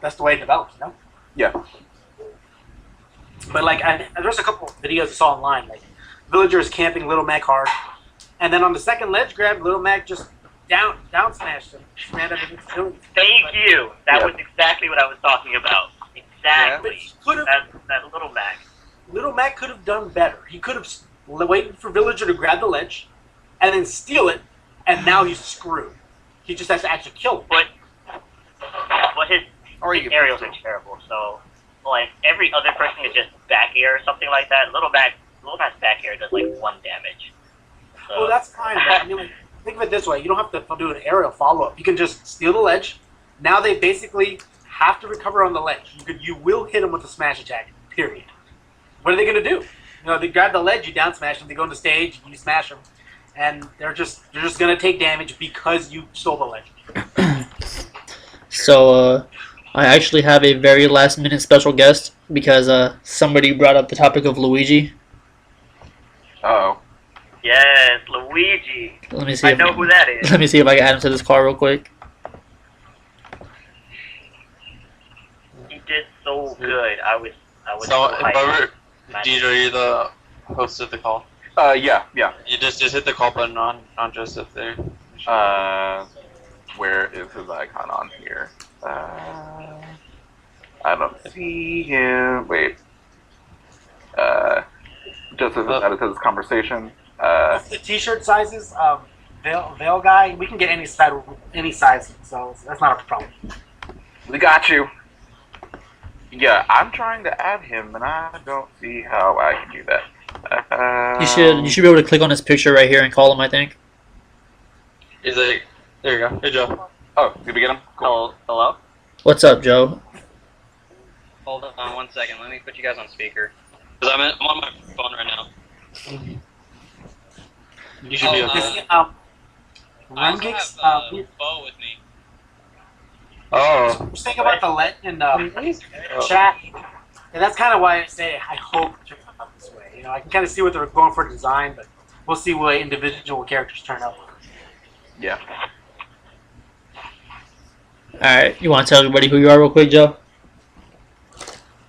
[SPEAKER 6] that's the way it develops, you know?
[SPEAKER 2] Yeah.
[SPEAKER 6] But there's a couple of videos I saw online, like villagers camping Little Mac hard, and then on the second ledge grab, Little Mac just down smashed him. Ran out of invincibility.
[SPEAKER 3] Thank you. That
[SPEAKER 2] Yeah.
[SPEAKER 3] was exactly what I was talking about. Exactly.
[SPEAKER 6] Could have
[SPEAKER 3] That little Mac.
[SPEAKER 6] Little Mac could have done better. He could have waited for Villager to grab the ledge, and then steal it, and now he's screwed. He just has to actually kill him.
[SPEAKER 3] But his
[SPEAKER 1] Or you
[SPEAKER 3] aerials are terrible. So like every other person is just back air or something like that. Little Mac's back air does like 1 damage.
[SPEAKER 6] this way. You don't have to do an aerial follow-up. You can just steal the ledge. Now they basically have to recover on the ledge. You will hit them with a smash attack, period. What are they going to do? You know, they grab the ledge, you down smash them, they go on the stage, you smash them, and they're just going to take damage because you stole the ledge.
[SPEAKER 4] So, I actually have a very last minute special guest because somebody brought up the topic of Luigi.
[SPEAKER 2] Oh.
[SPEAKER 7] Yes, Luigi.
[SPEAKER 4] Let me see.
[SPEAKER 7] I know who that is.
[SPEAKER 4] Let me see if I can add him to this call real quick.
[SPEAKER 7] He did so good. I was
[SPEAKER 5] So,
[SPEAKER 7] so hyped.
[SPEAKER 5] Deez, are you the host of the call?
[SPEAKER 2] Yeah.
[SPEAKER 5] You just hit the call button on Joseph there.
[SPEAKER 2] Where is his icon on here? I don't see him. Wait. Joseph is out of his conversation.
[SPEAKER 6] What's the t-shirt sizes? Veil guy, we can get any size, so that's not a problem.
[SPEAKER 2] We got you. Yeah, I'm trying to add him, and I don't see how I can do that.
[SPEAKER 4] You should be able to click on his picture right here and call him. I think.
[SPEAKER 5] Is it? There you go. Hey, Joe.
[SPEAKER 2] Oh, did we get him? Cool.
[SPEAKER 7] Hello?
[SPEAKER 4] What's up, Joe?
[SPEAKER 7] Hold on 1 second. Let me put you guys on speaker. Because I'm on my phone right now.
[SPEAKER 5] You should be
[SPEAKER 6] This,
[SPEAKER 5] okay.
[SPEAKER 7] I also
[SPEAKER 6] Rengix,
[SPEAKER 7] have Bo with me.
[SPEAKER 5] Oh.
[SPEAKER 6] just think about the let in chat, and that's kind of why I say I hope it turns out this way. You know, I can kind of see what they're going for design, but we'll see what individual characters turn out.
[SPEAKER 2] Yeah.
[SPEAKER 4] All right, you want to tell everybody who you are real quick, Joe?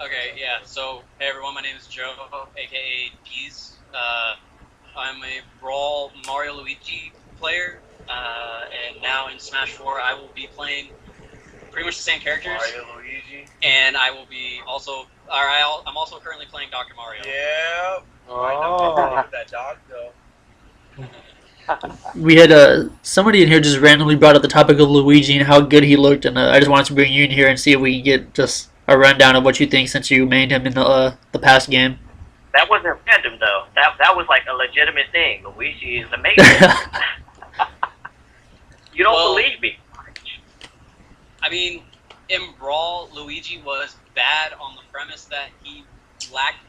[SPEAKER 7] Okay, yeah. So, hey everyone, my name is Joe, aka Deez. I'm a Brawl Mario Luigi player, and now in Smash 4 I will be playing pretty much the same characters.
[SPEAKER 8] Mario Luigi.
[SPEAKER 7] And I will be also, I'm also currently playing Dr. Mario.
[SPEAKER 8] Yeah.
[SPEAKER 5] Oh.
[SPEAKER 8] That dog though.
[SPEAKER 4] We had somebody in here just randomly brought up the topic of Luigi and how good he looked, and I just wanted to bring you in here and see if we can get just a rundown of what you think since you mained him in the past game.
[SPEAKER 7] That wasn't random though. That was like a legitimate thing. Luigi is amazing. You don't believe me? I mean, in Brawl, Luigi was bad on the premise that he lacked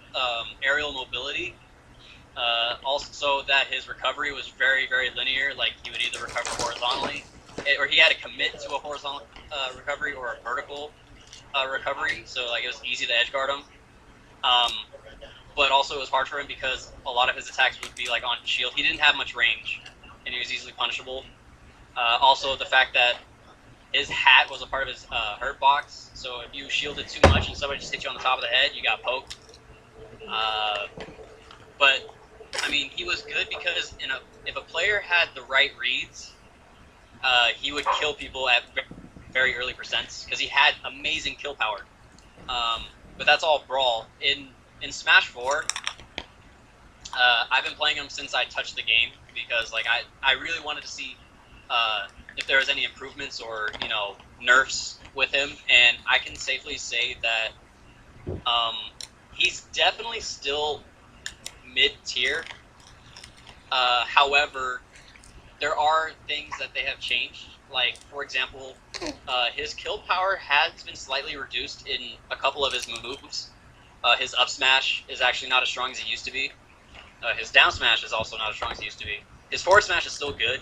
[SPEAKER 7] aerial mobility. Also, that his recovery was very, very linear. Like he would either recover horizontally, or he had to commit to a horizontal recovery or a vertical recovery. So like it was easy to edge guard him. But also it was hard for him because a lot of his attacks would be like on shield. He didn't have much range, and he was easily punishable. Also, the fact that his hat was a part of his hurt box, so if you shielded too much and somebody just hit you on the top of the head, you got poked. But I mean, he was good because if a player had the right reads, he would kill people at very early percents because he had amazing kill power. But that's all Brawl. In Smash 4, I've been playing him since I touched the game because like I really wanted to see if there was any improvements or nerfs with him, and I can safely say that he's definitely still mid-tier. However, there are things that they have changed. Like, for example, his kill power has been slightly reduced in a couple of his moves. His up smash is actually not as strong as it used to be. His down smash is also not as strong as it used to be. His forward smash is still good.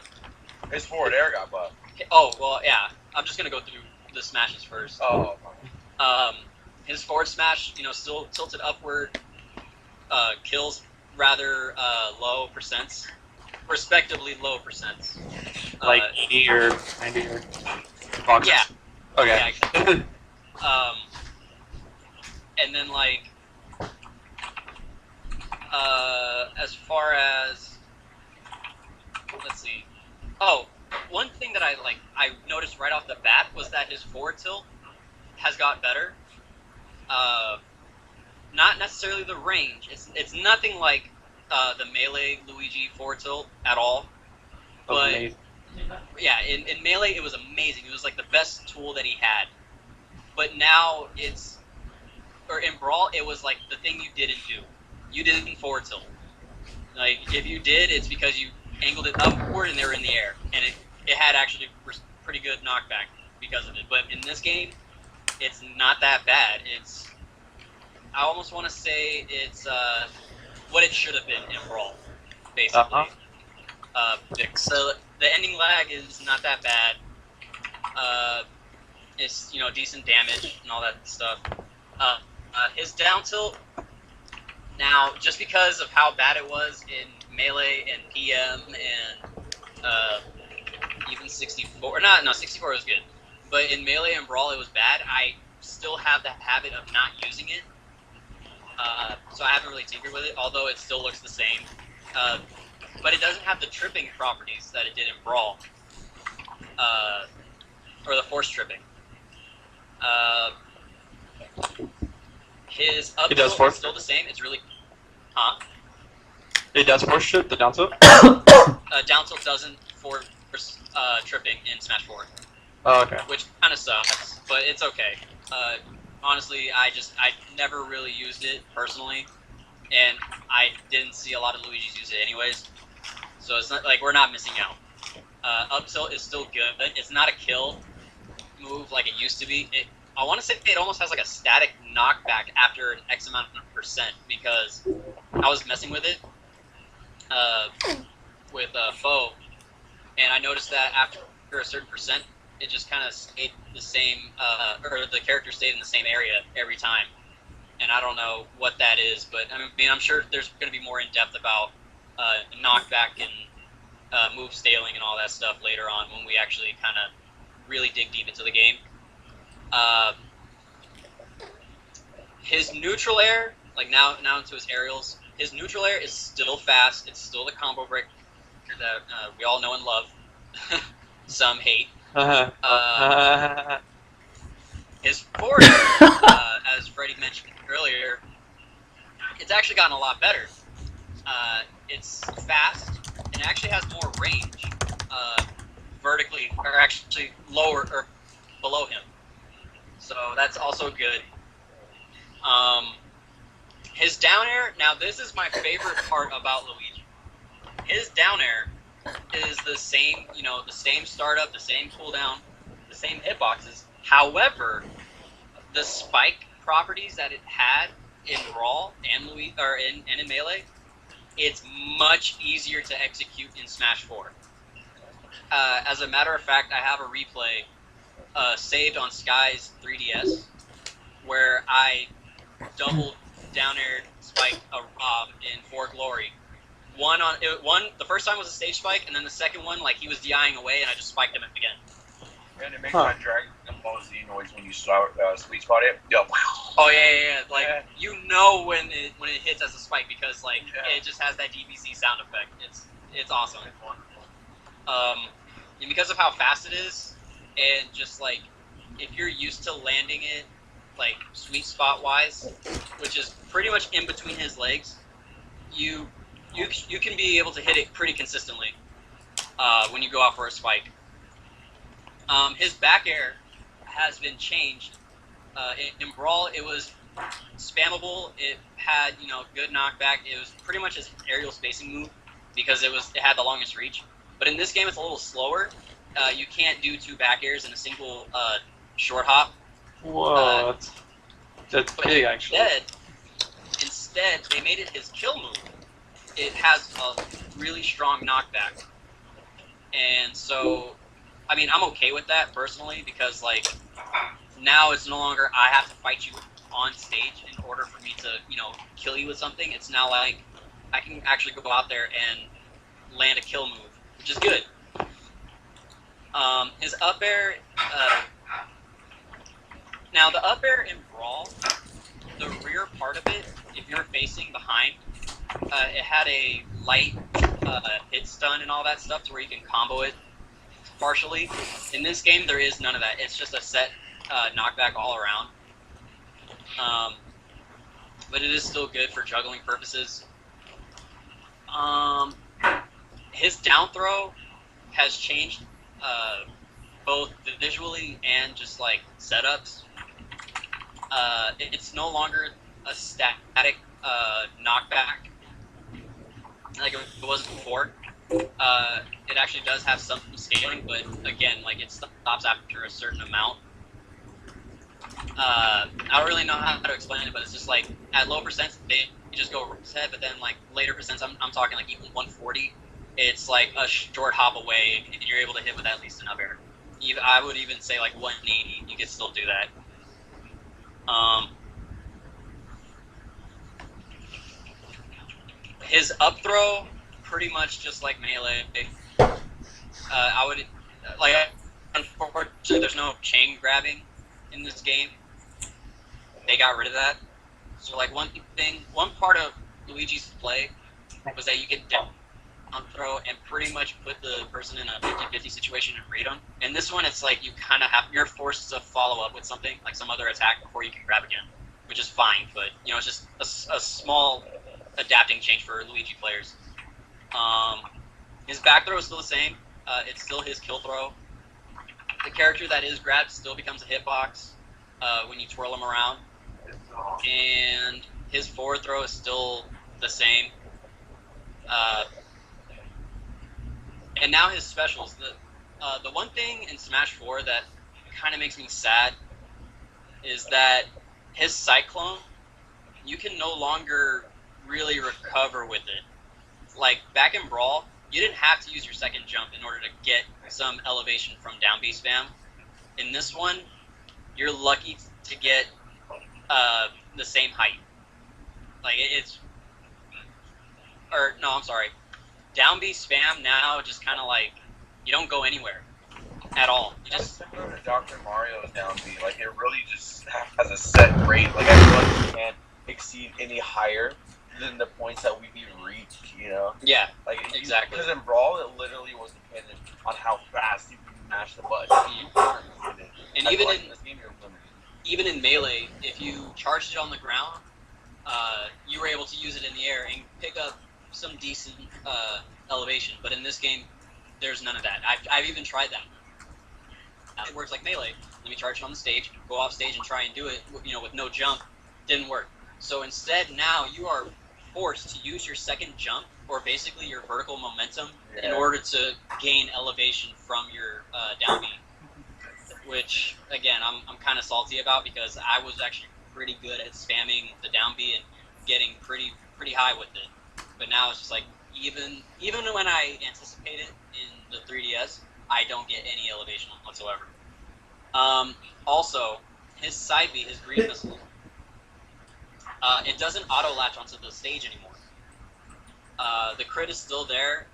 [SPEAKER 8] His forward air got buffed.
[SPEAKER 7] Oh, well, yeah. I'm just going to go through the smashes first.
[SPEAKER 8] Oh.
[SPEAKER 7] His forward smash, still tilted upward, kills rather low percents. Respectively low percents.
[SPEAKER 5] Like 80 or 90 or...
[SPEAKER 7] Yeah.
[SPEAKER 5] Okay.
[SPEAKER 7] Yeah, exactly. And then, like, as far as, let's see. Oh, one thing that I noticed right off the bat was that his forward tilt has got better. Not necessarily the range. It's nothing like the melee Luigi forward tilt at all. But yeah, in melee it was amazing. It was like the best tool that he had. But now in Brawl it was like the thing you didn't do. You didn't forward tilt. Like if you did, it's because you angled it upward and they were in the air, and it had actually pretty good knockback because of it. But in this game, it's not that bad. I almost want to say it's what it should have been in Brawl, basically. So the ending lag is not that bad. It's decent damage and all that stuff. His down tilt, now just because of how bad it was in Melee and PM and even 64, no 64 was good, but in Melee and Brawl it was bad. I still have the habit of not using it, so I haven't really tinkered with it, although it still looks the same. But it doesn't have the tripping properties that it did in Brawl, or the force tripping. His up tilt is still the same. It's really,
[SPEAKER 5] It does force trip the down tilt.
[SPEAKER 7] Down tilt doesn't force tripping in Smash 4.
[SPEAKER 5] Oh, okay.
[SPEAKER 7] Which kind of sucks, but it's okay. Honestly, I never really used it personally, and I didn't see a lot of Luigi's use it anyways. So it's not like we're not missing out. Up tilt is still good. It's not a kill move like it used to be. I want to say it almost has like a static knockback after an X amount of percent, because I was messing with it with Foe, and I noticed that after a certain percent, it just kind of stayed the same, or the character stayed in the same area every time. And I don't know what that is, but I mean, I'm sure there's going to be more in depth about knockback and move scaling and all that stuff later on when we actually kind of really dig deep into the game. His neutral air, like now into his aerials, his neutral air is still fast. It's still the combo breaker that we all know and love. Some hate. His forward air, as Freddie mentioned earlier, it's actually gotten a lot better. It's fast, and it actually has more range vertically, or actually lower or below him. So that's also good. His down air, now this is my favorite part about Luigi. His down air is the same, the same startup, the same cooldown, the same hitboxes. However, the spike properties that it had in Brawl and in Melee, it's much easier to execute in Smash 4. As a matter of fact, I have a replay saved on Sky's 3DS where I doubled down air spike a Rob in For Glory. The first time was a stage spike, and then the second one, like, he was DIing away, and I just spiked him again.
[SPEAKER 8] And it makes my Dragon Ball Z noise when you start sweet spot it. Yep.
[SPEAKER 7] Oh yeah. Like you know when it hits as a spike, because like it just has that DBZ sound effect. It's awesome. And because of how fast it is, and just like if you're used to landing it like sweet spot wise, which is pretty much in between his legs, you can be able to hit it pretty consistently when you go out for a spike. His back air has been changed. In Brawl, it was spammable. It had good knockback. It was pretty much his aerial spacing move because it had the longest reach. But in this game, it's a little slower. You can't do 2 back airs in a single short hop.
[SPEAKER 5] Whoa, that's big actually.
[SPEAKER 7] Instead, they made it his kill move. It has a really strong knockback, and so, I mean, I'm okay with that personally because like now it's no longer I have to fight you on stage in order for me to kill you with something. It's now like I can actually go out there and land a kill move, which is good. His up air. Now the up air in Brawl, the rear part of it, if you're facing behind, it had a light hit stun and all that stuff to where you can combo it partially. In this game, there is none of that. It's just a set knockback all around. But it is still good for juggling purposes. His down throw has changed both visually and just like setups. It's no longer a static knockback like it was before. it actually does have some scaling, but again, like it stops after a certain amount. I don't really know how to explain it, but it's just like at low percents they just go head, but then like later percents, I'm talking like even 140, it's like a short hop away, and you're able to hit with at least enough air. I would even say like 180, you could still do that. His up throw, pretty much just like melee. I would like. Unfortunately, there's no chain grabbing in this game. They got rid of that. So like one part of Luigi's play was that you could down throw and pretty much put the person in a 50-50 situation and read them. And this one, it's like you kind of you're forced to follow up with something like some other attack before you can grab again, which is fine. But you know, it's just a small adapting change for Luigi players. His back throw is still the same. It's still his kill throw. The character that is grabbed still becomes a hitbox when you twirl him around. And his forward throw is still the same. And now his specials. The one thing in Smash 4 that kind of makes me sad is that his Cyclone, you can no longer really recover with it. Like back in Brawl, you didn't have to use your second jump in order to get some elevation from down B spam. In this one, you're lucky to get the same height. Like it's, or no, I'm sorry. Down B spam now just kind of like you don't go anywhere at all. You just
[SPEAKER 8] similar to Dr. Mario's down B. Like it really just has a set rate. Like I feel like you can't exceed any higher than the points that we reach. You know?
[SPEAKER 7] Yeah.
[SPEAKER 8] Like
[SPEAKER 7] exactly.
[SPEAKER 8] Because in Brawl, it literally was dependent on how fast you can mash the button. You weren't limited.
[SPEAKER 7] And
[SPEAKER 8] I
[SPEAKER 7] even
[SPEAKER 8] feel like
[SPEAKER 7] in
[SPEAKER 8] this game, you're limited.
[SPEAKER 7] even in Melee, if you charged it on the ground, you were able to use it in the air and pick up some decent elevation. But in this game, there's none of that. I've even tried that. It works like Melee. Let me charge it on the stage, go off stage and try and do it, you know, with no jump. Didn't work. So instead, now you are forced to use your second jump, or basically your vertical momentum, in order to gain elevation from your down B. Which, again, I'm kind of salty about because I was actually pretty good at spamming the down B and getting pretty high with it. But now it's just like, even when I anticipate it in the 3DS, I don't get any elevation whatsoever. Also, his side B, his green missile, it doesn't auto-latch onto the stage anymore. The crit is still there.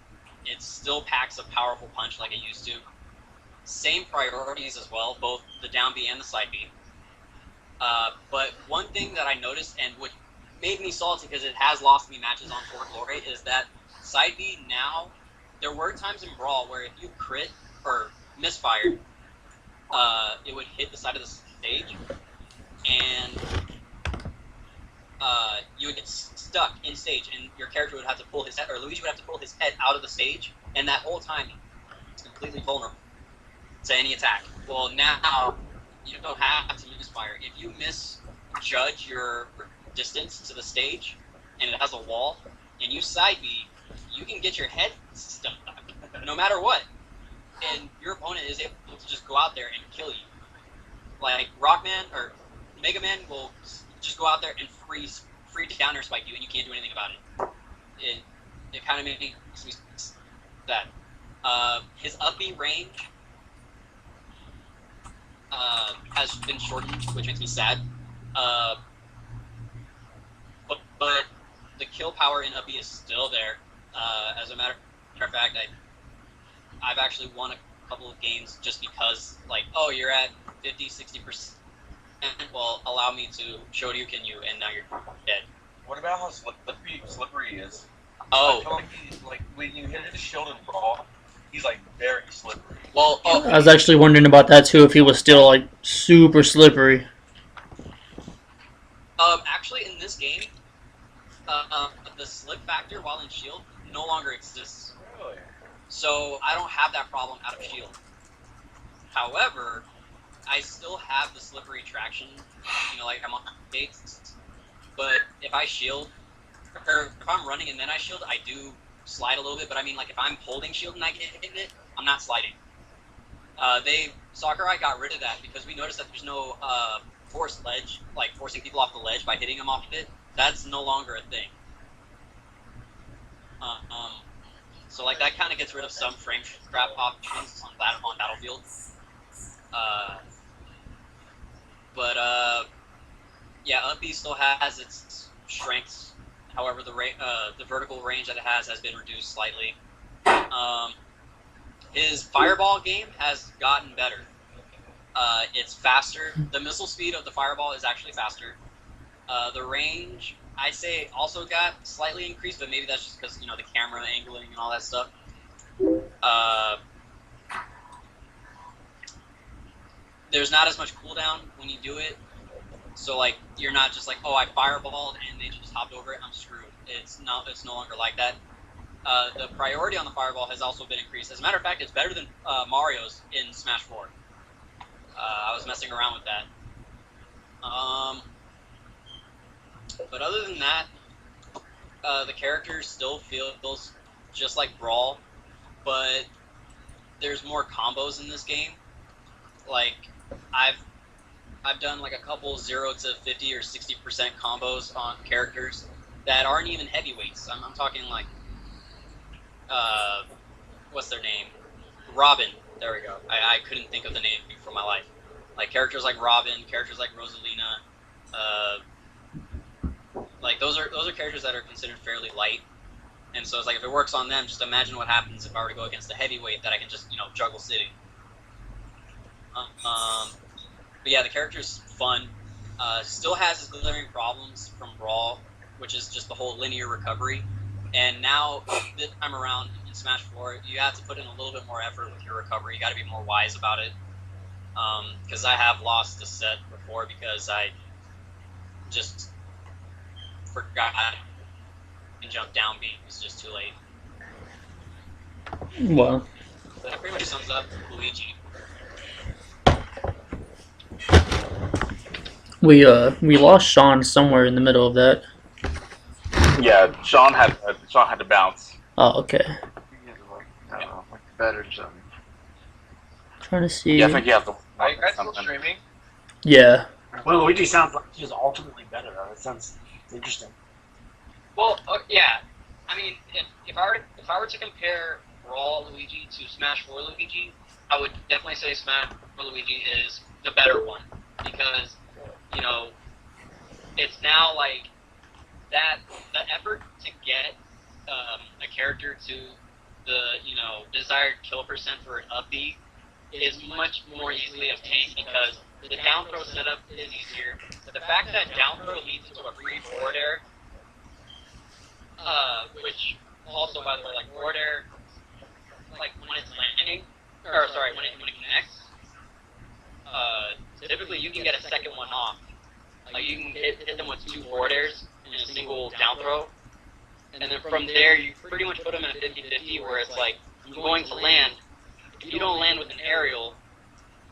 [SPEAKER 7] It still packs a powerful punch like it used to. Same priorities as well, both the down B and the side B. But one thing that I noticed, and what made me salty because it has lost me matches on 4 Glory, is that side B now, there were times in Brawl where if you crit or misfired, it would hit the side of the stage, and you would get stuck in stage, and your character would have to pull his head, or Luigi would have to pull his head out of the stage, and that whole time it's completely vulnerable to any attack. Well, now you don't have to misfire. If you misjudge your distance to the stage, and it has a wall, and you side B, you can get your head stuck, no matter what. And your opponent is able to just go out there and kill you. Like Rockman or Mega Man will just go out there and free downer spike you, and you can't do anything about it. It kind of makes me that. His up B range has been shortened, which makes me sad. But the kill power in up B is still there. As a matter of fact, I've actually won a couple of games just because, like, oh, you're at 50-60%. Well, allow me to Shoryuken you, and now you're dead.
[SPEAKER 8] What about how slippery he is?
[SPEAKER 7] Oh.
[SPEAKER 8] I feel like when you hit his shield in Brawl, he's like very slippery.
[SPEAKER 7] Well,
[SPEAKER 4] I was actually wondering about that too, if he was still like super slippery.
[SPEAKER 7] Actually, in this game, the slip factor while in shield no longer exists.
[SPEAKER 8] Really?
[SPEAKER 7] So I don't have that problem out of shield. However, I still have the slippery traction, you know, like I'm on dates. But if I shield, or if I'm running and then I shield, I do slide a little bit, but I mean, like, if I'm holding shield and I get hit it, I'm not sliding. Sakurai got rid of that because we noticed that there's no forced ledge, like forcing people off the ledge by hitting them off of it. That's no longer a thing. So like that kind of gets rid of some frame trap options on Battlefield. Yeah, up B still has its strengths. However, the vertical range that it has been reduced slightly. His fireball game has gotten better. It's faster. The missile speed of the fireball is actually faster. The range, I'd say, also got slightly increased, but maybe that's just because, the camera angling and all that stuff. There's not as much cooldown when you do it. So, like, you're not just like, oh, I fireballed and they just hopped over it, I'm screwed. It's no longer like that. The priority on the fireball has also been increased. As a matter of fact, it's better than Mario's in Smash 4. I was messing around with that. But other than that, the character still feels just like Brawl, but there's more combos in this game. Like, I've done like a couple 0 to 50 or 60% combos on characters that aren't even heavyweights. I'm talking like, what's their name? Robin. There we go. I couldn't think of the name for my life. Like characters like Robin, characters like Rosalina, like those are characters that are considered fairly light. And so it's like if it works on them, just imagine what happens if I were to go against a heavyweight that I can just juggle sitting. But yeah, the character's fun. Still has his glaring problems from Brawl, which is just the whole linear recovery. And now, this time around in Smash 4, you have to put in a little bit more effort with your recovery. You got to be more wise about it. Because I have lost a set before because I just forgot and jumped down B. It was just too late.
[SPEAKER 4] Well,
[SPEAKER 7] But that pretty much sums up Luigi.
[SPEAKER 4] we lost Sean somewhere in the middle of that.
[SPEAKER 2] Yeah, Sean had to bounce.
[SPEAKER 4] Oh, okay.
[SPEAKER 1] I don't know, like better or something.
[SPEAKER 4] Trying to see.
[SPEAKER 2] Yeah, I think he has to.
[SPEAKER 8] Are you guys still streaming?
[SPEAKER 4] Yeah.
[SPEAKER 6] Well, Luigi sounds like he's ultimately better, though. That sounds interesting.
[SPEAKER 7] Well, yeah. I mean, if I were to compare Brawl Luigi to Smash 4 Luigi, I would definitely say Smash 4 Luigi is the better one because it's now like that the effort to get a character to the desired kill percent for an up B is much more easily obtained because the down throw setup is easier. But the fact that down throw leads into a free forward air, which also, by the way, like forward air, like when it's landing, or sorry, when it connects, typically you can get a second one off. Like you can hit them with 2 forward airs in a single down throw, and then from there you pretty much put them in a 50-50 where it's like I'm going to land. If you don't land with an aerial,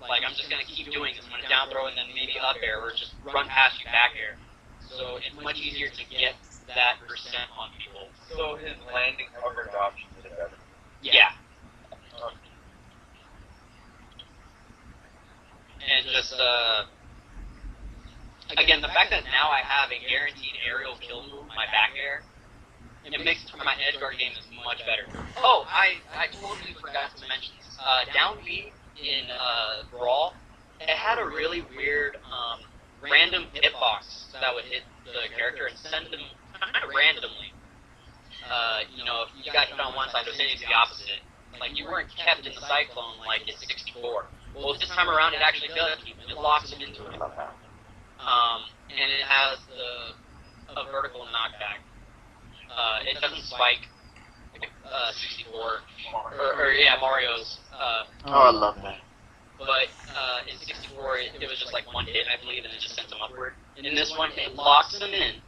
[SPEAKER 7] like I'm just gonna keep doing this. I'm gonna down throw and then maybe up air or just run past you back air. So it's much easier to get that percent on people.
[SPEAKER 8] So his landing coverage options are better.
[SPEAKER 7] Yeah. And just again, the fact that now I have a guaranteed aerial kill move, my back air, it makes my edge guard game is much better. Oh, I totally forgot to mention this. Down B in Brawl, it had a really weird random hitbox that would hit the character and send them kind of randomly. If you got hit on one side, it would send you to the opposite. Like, you weren't kept in the cyclone like it's 64. Well, this time around, it actually does. It locks them into it. And it has a vertical knockback. It doesn't spike 64 or Mario's.
[SPEAKER 1] I love that.
[SPEAKER 7] But in 64, it was just like one hit, I believe, and it just sent them upward. In this one, it locks them in,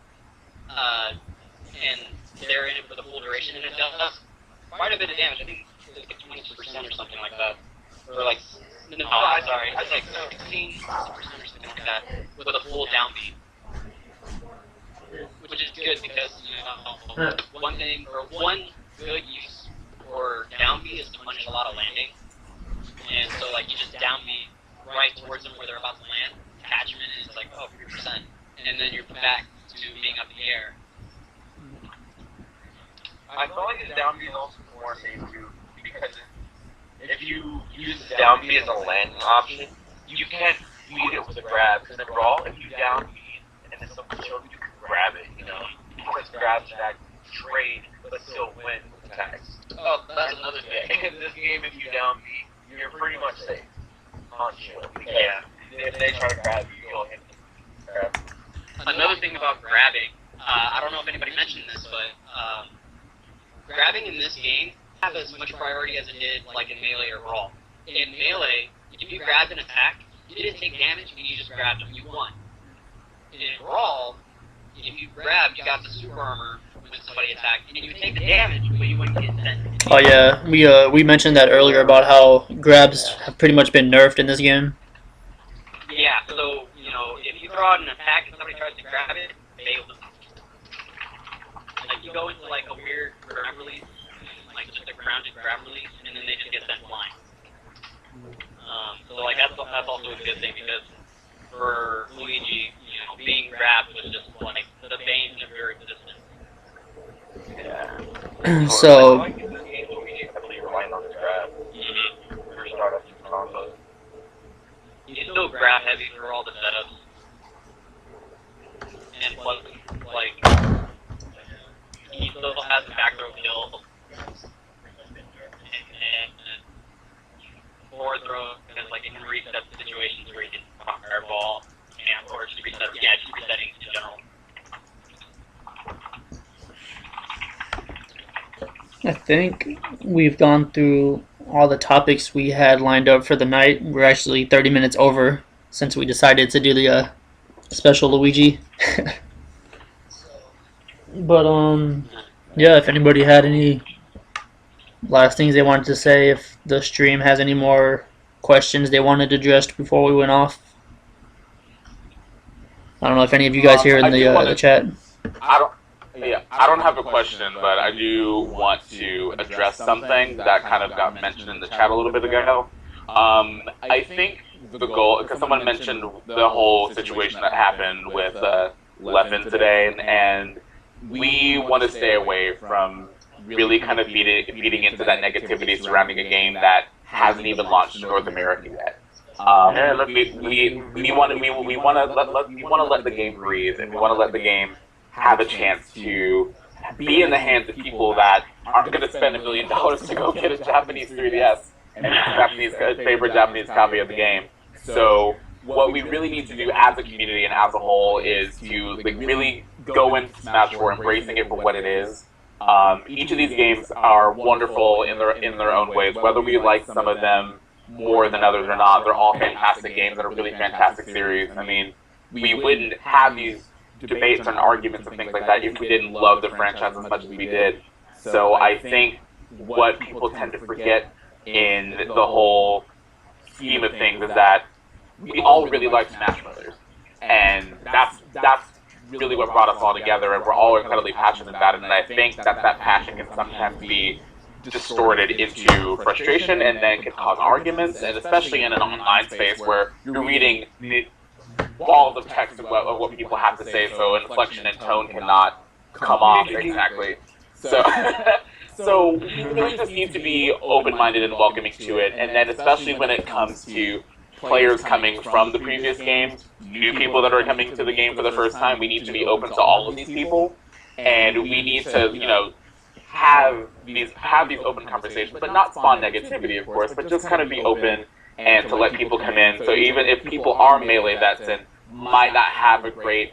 [SPEAKER 7] and they're in it for the full duration, and it does quite a bit of damage. I think it's like 20% or something like that. Or like, no, I'm sorry, it's like 16% or something like that with a full down beat. Which is good because, one good use for down B is to punish a lot of landing. And so, like, you just down B right towards them where they're about to land. Attachment is like, 3%. And then you're back to being up in the air.
[SPEAKER 8] I feel like the down B is also more safe too, because if you use the down B as a landing option, you can't beat it with a grab. Because in Brawl, if you down B and then someone kills you, can grab it, because grabs that trade but still win with attacks. Oh, that's another thing. In this game, if you down B, you're pretty much safe on shield.
[SPEAKER 7] Yeah.
[SPEAKER 8] If they try to grab you, you'll hit them.
[SPEAKER 7] Another thing about grabbing, I don't know if anybody mentioned this, but grabbing in this game have as much priority as it did like in Melee or Brawl. In Melee, if you grabbed an attack, you didn't take damage and you just grabbed them, you won. In Brawl, if you grabbed, you got the super armor when somebody attacked, and you would take the damage, but you wouldn't get sent.
[SPEAKER 4] Oh yeah, we mentioned that earlier about how grabs have pretty much been nerfed in this game.
[SPEAKER 7] Yeah, so, if you throw out an attack and somebody tries to grab it, fail them. Like, you go into, like, a weird grab release, like, just a grounded grab release, and then they just get sent flying. So, like, that's also a good thing, because for Luigi, being grabbed was just, like, the bane of your existence.
[SPEAKER 8] Yeah.
[SPEAKER 4] So,
[SPEAKER 8] I like in this game, Luigi heavily relying on his grab. For startups and combos.
[SPEAKER 7] He's still grab heavy for all the setups. And plus, like, he still has the back row kill. And forward throw, because, like, it can reset situations where you can fireball, and, or just reset, just resetting in general.
[SPEAKER 4] I think we've gone through all the topics we had lined up for the night. We're actually 30 minutes over since we decided to do the special Luigi. But yeah, if anybody had any last things they wanted to say, if the stream has any more questions they wanted addressed before we went off. I don't know if any of you guys here in the chat.
[SPEAKER 2] I don't have a question, but I do want to address something that kind of got mentioned in the chat a little bit ago. I think the goal, because someone mentioned the whole situation that happened with Leffen today, and we want to stay away from really kind of feeding into that negativity surrounding a game that hasn't even launched in North America yet. We want to let the game breathe, and we want to let the game have a chance to be in the hands of people that aren't going to spend $1 million to go get a Japanese 3DS and a favorite Japanese copy of the game. So what we really need to do as a community and as a whole is to really go into Smash 4, embracing it for what it is. Each of these games are wonderful in their own ways, whether we like some of them more than others or not. They're all fantastic games and a really fantastic series. I mean, we wouldn't have these debates and arguments and things like that if we didn't love the franchise as much as we did. So I think what people tend to forget in the whole scheme of things is that we all really like Smash Brothers, and that's really what brought us all together, and we're all incredibly passionate about it. And I think that passion can sometimes be distorted into frustration, and then can cause arguments, and especially in an online space where you're reading walls of text of what people have to say, so inflection and tone cannot come off exactly. So we really just need to be open-minded and welcoming to it, and then especially when it comes to players coming from the previous games, new people that are coming to the game for the first time, we need to be open to all of these people, and we need to, have these open conversations, but not spawn negativity, of course, but just kind of be open and to let people come in. So even if people are Melee vets and might not have a great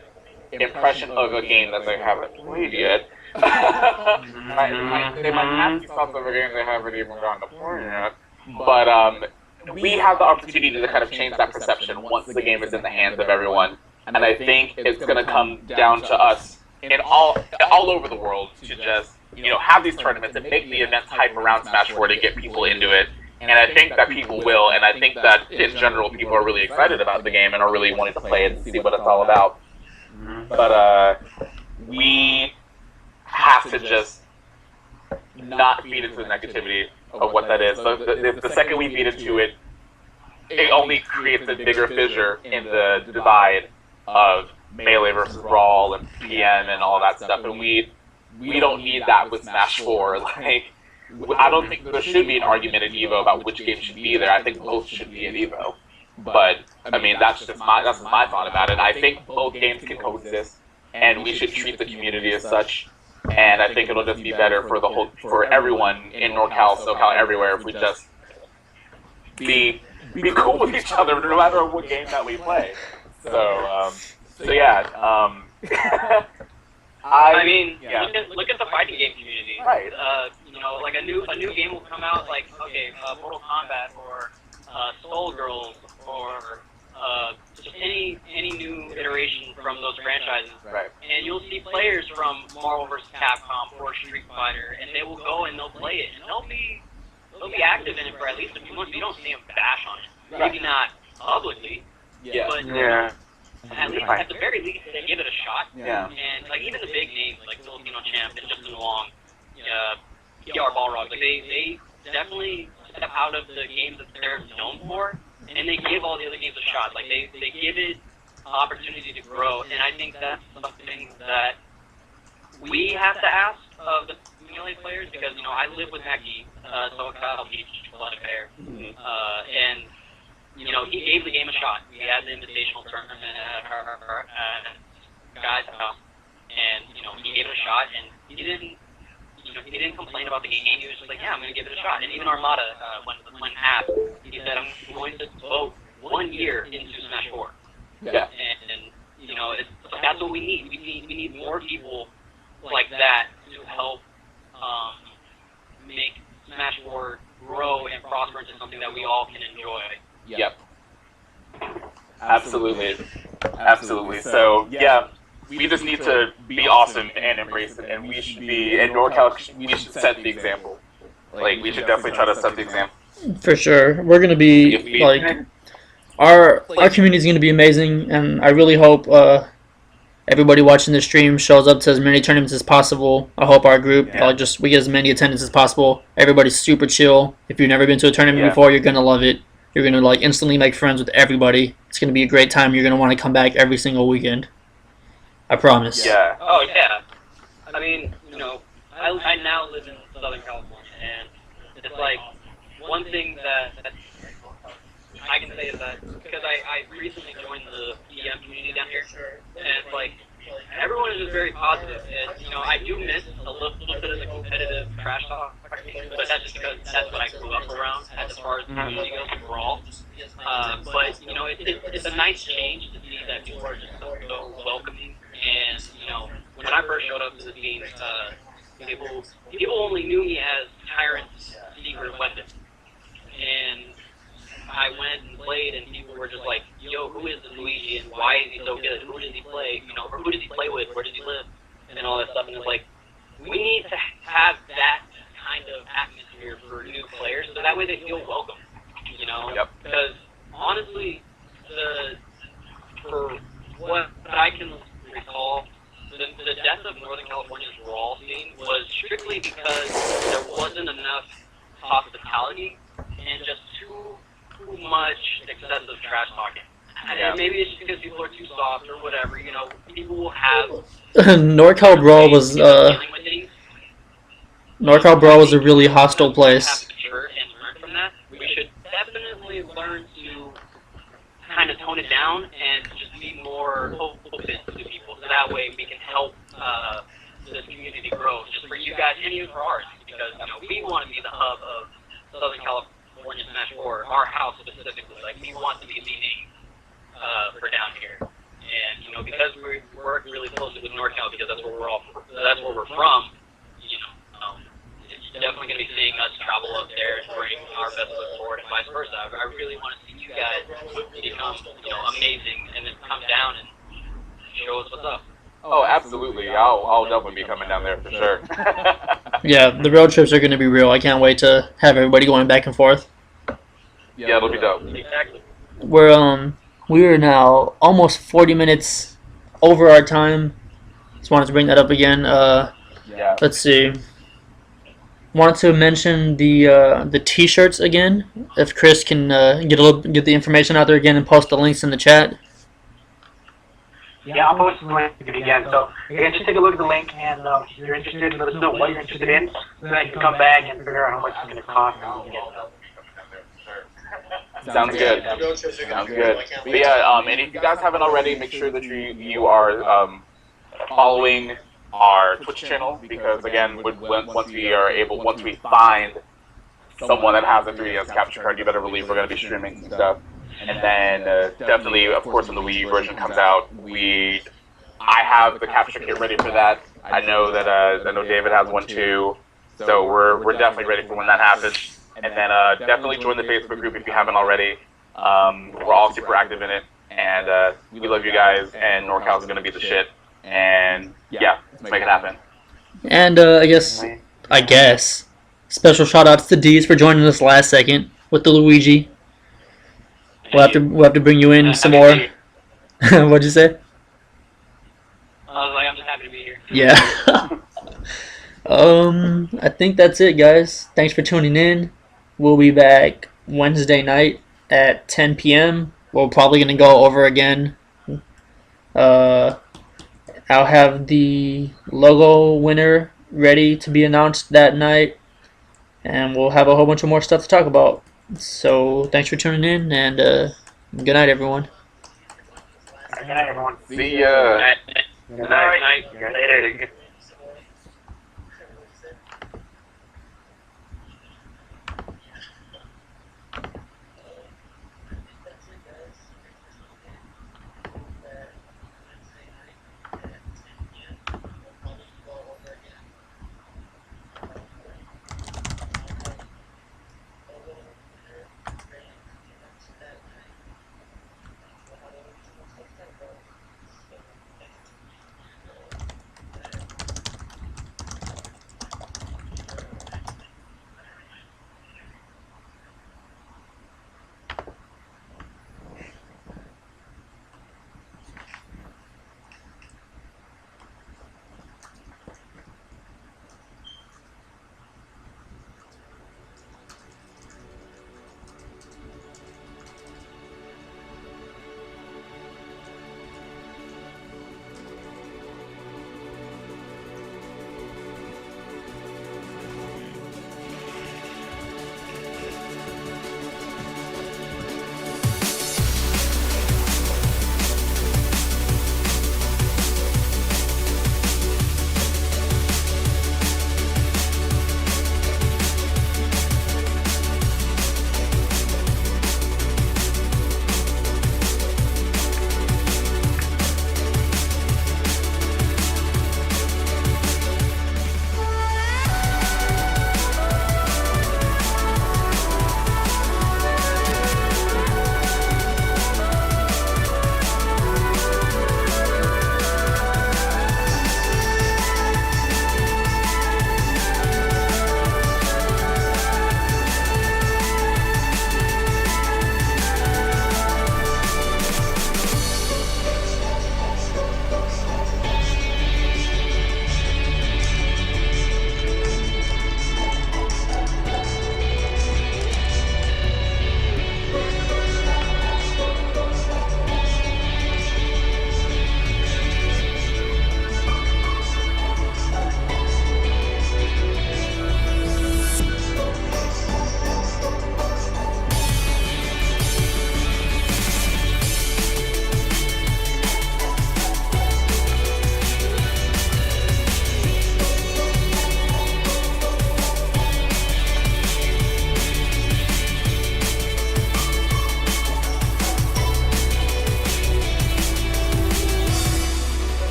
[SPEAKER 2] impression of a game that they haven't played yet, they might have these thoughts of a game they haven't even gotten to play yet. But we have the opportunity to kind of change that perception once the game is in the hands of everyone. And I think it's going to come down to us in all over the world to just have these tournaments and make the events hype around Smash 4 to get people into it. And I think that people will, and I think that in general people are really excited about the game and are really wanting to play it and see what it's all about. But we have to just
[SPEAKER 9] not feed into the negativity of what that is. So the second we feed into it, it only creates a bigger fissure in the divide of Melee versus Brawl and PM and all that stuff. And we don't need that with Smash 4. Like, I don't think there should be an argument at EVO about which game should be there. I think both should be at EVO. But I mean, that's my thought about it. I think both games can coexist, and we should treat the community as such. And I think it'll just be better for everyone in NorCal, SoCal, everywhere if we just be cool with each other no matter what game that we play. So yeah.
[SPEAKER 7] I mean,
[SPEAKER 9] yeah.
[SPEAKER 7] look at the fighting game community.
[SPEAKER 9] Right.
[SPEAKER 7] You know, like a new game will come out, like Mortal Kombat or Soul Girls or just any new iteration from those franchises.
[SPEAKER 9] Right.
[SPEAKER 7] And you'll see players from Marvel vs. Capcom or Street Fighter, and they will go and they'll play it, and they'll be active in it for at least a few months. You don't see them bash on it. Maybe not publicly, but
[SPEAKER 9] Yeah.
[SPEAKER 7] at the very least, they give it a shot.
[SPEAKER 9] Yeah.
[SPEAKER 7] And like even the big names like Filipino Champ and Justin Wong, PR Balrog, like they definitely step out of the games that they're known for, and they give all the other games a shot. Like they give it opportunity to grow, and I think that's something that we have to ask of the Melee players, because I live with Mackie, SoCal Beach, Blood Bear, and he gave the game a shot. We had the invitational tournament at our guy's house, and he gave it a shot, and he didn't complain about the game. He was just like, yeah, I'm going to give it a shot. And even Armada, when asked, he said, I'm going to vote 1 year into Smash 4.
[SPEAKER 9] Yeah.
[SPEAKER 7] And that's what we need. We need more people like that to help make Smash 4 grow and prosper into something that we all can enjoy.
[SPEAKER 9] Yep. Absolutely. So yeah, we just need to be awesome and embrace it, and we should be in NorCal. We should set the example. Like, we should definitely try to set the example.
[SPEAKER 4] For sure, we're gonna be like our community is gonna be amazing, and I really hope everybody watching the stream shows up to as many tournaments as possible. I hope our group we get as many attendance as possible. Everybody's super chill. If you've never been to a tournament before, you're gonna love it. You're going to instantly make friends with everybody. It's going to be a great time. You're going to want to come back every single weekend. I promise.
[SPEAKER 9] Yeah.
[SPEAKER 7] Oh, yeah. I mean, I now live in Southern California, and it's like one thing that I can say is that because I recently joined the EM community down here, and it's like everyone is just very positive, and I do miss a little bit of the competitive trash talk, but that's just because that's what I grew up around as far as the community goes overall. But it's a nice change to see that people are just so welcoming, and when I first showed up to the scene, people only knew me as Tyrant's secret weapon, and I went and played, and people were just like, yo, who is this Luigi, and why is he so good? Who does he play? Or who does he play with? Where does he live? And all that stuff. And it's like, we need to have that kind of atmosphere for new players, so that way they feel welcome,
[SPEAKER 9] Yep.
[SPEAKER 7] Because, honestly, for what I can recall, the death of Northern California's Brawl scene was strictly because there wasn't enough hospitality and just too much excessive trash talking. And maybe it's just because people are too soft or whatever. People will have.
[SPEAKER 4] NorCal Brawl was NorCal Brawl was a really hostile place.
[SPEAKER 7] And learn from that. We should definitely learn to kind of tone it down and just be more open to people, so that way we can help this community grow. Just for you guys and even for ours, because we want to be the hub of Southern California Smash 4, our house specifically. Like, we want to be leading for down here, and because we work really closely with NorCal, because that's where we're from. It's definitely going to be seeing us travel up there and bring our best foot forward, and vice versa. I really want to see you guys become amazing, and then come down and show us what's up.
[SPEAKER 9] Oh, absolutely. I'll definitely be coming down there for sure.
[SPEAKER 4] Yeah, the road trips are going to be real. I can't wait to have everybody going back and forth.
[SPEAKER 9] Yeah, it'll be dope.
[SPEAKER 7] Exactly.
[SPEAKER 4] We're now almost 40 minutes over our time. Just wanted to bring that up again.
[SPEAKER 9] Yeah.
[SPEAKER 4] Let's see. wanted to mention the T-shirts again. If Chris can get the information out there again and post the links in the chat.
[SPEAKER 6] Yeah, I'll post the link again. So again, just take a look at the link, and if you're interested, let us know what you're interested in, so that you can come back and figure out how much it's going to cost. And get
[SPEAKER 9] Sounds good. Sounds good. But yeah, and if you guys haven't already, make sure that you are following our Twitch channel, because again, once we find someone that has a 3DS capture card, you better believe we're going to be streaming some stuff. And then definitely, of course, when the Wii U version comes out, I have the capture kit ready for that. I know David has one too, so we're definitely ready for when that happens. And then definitely join the Facebook group if you haven't already. We're all super active in it, and we love you guys. And NorCal is going to be the shit. And yeah, let's make it happen.
[SPEAKER 4] And I guess special shout outs to Deez for joining us last second with the Luigi. We'll have to bring you in some more. What'd you say?
[SPEAKER 7] I was like, I'm just happy to be here.
[SPEAKER 4] Yeah. I think that's it, guys. Thanks for tuning in. We'll be back Wednesday night at 10 p.m. We're probably gonna go over again. I'll have the logo winner ready to be announced that night, and we'll have a whole bunch of more stuff to talk about. So thanks for tuning in, and good night, everyone.
[SPEAKER 6] Good night, everyone.
[SPEAKER 9] See ya.
[SPEAKER 7] Good night. Later.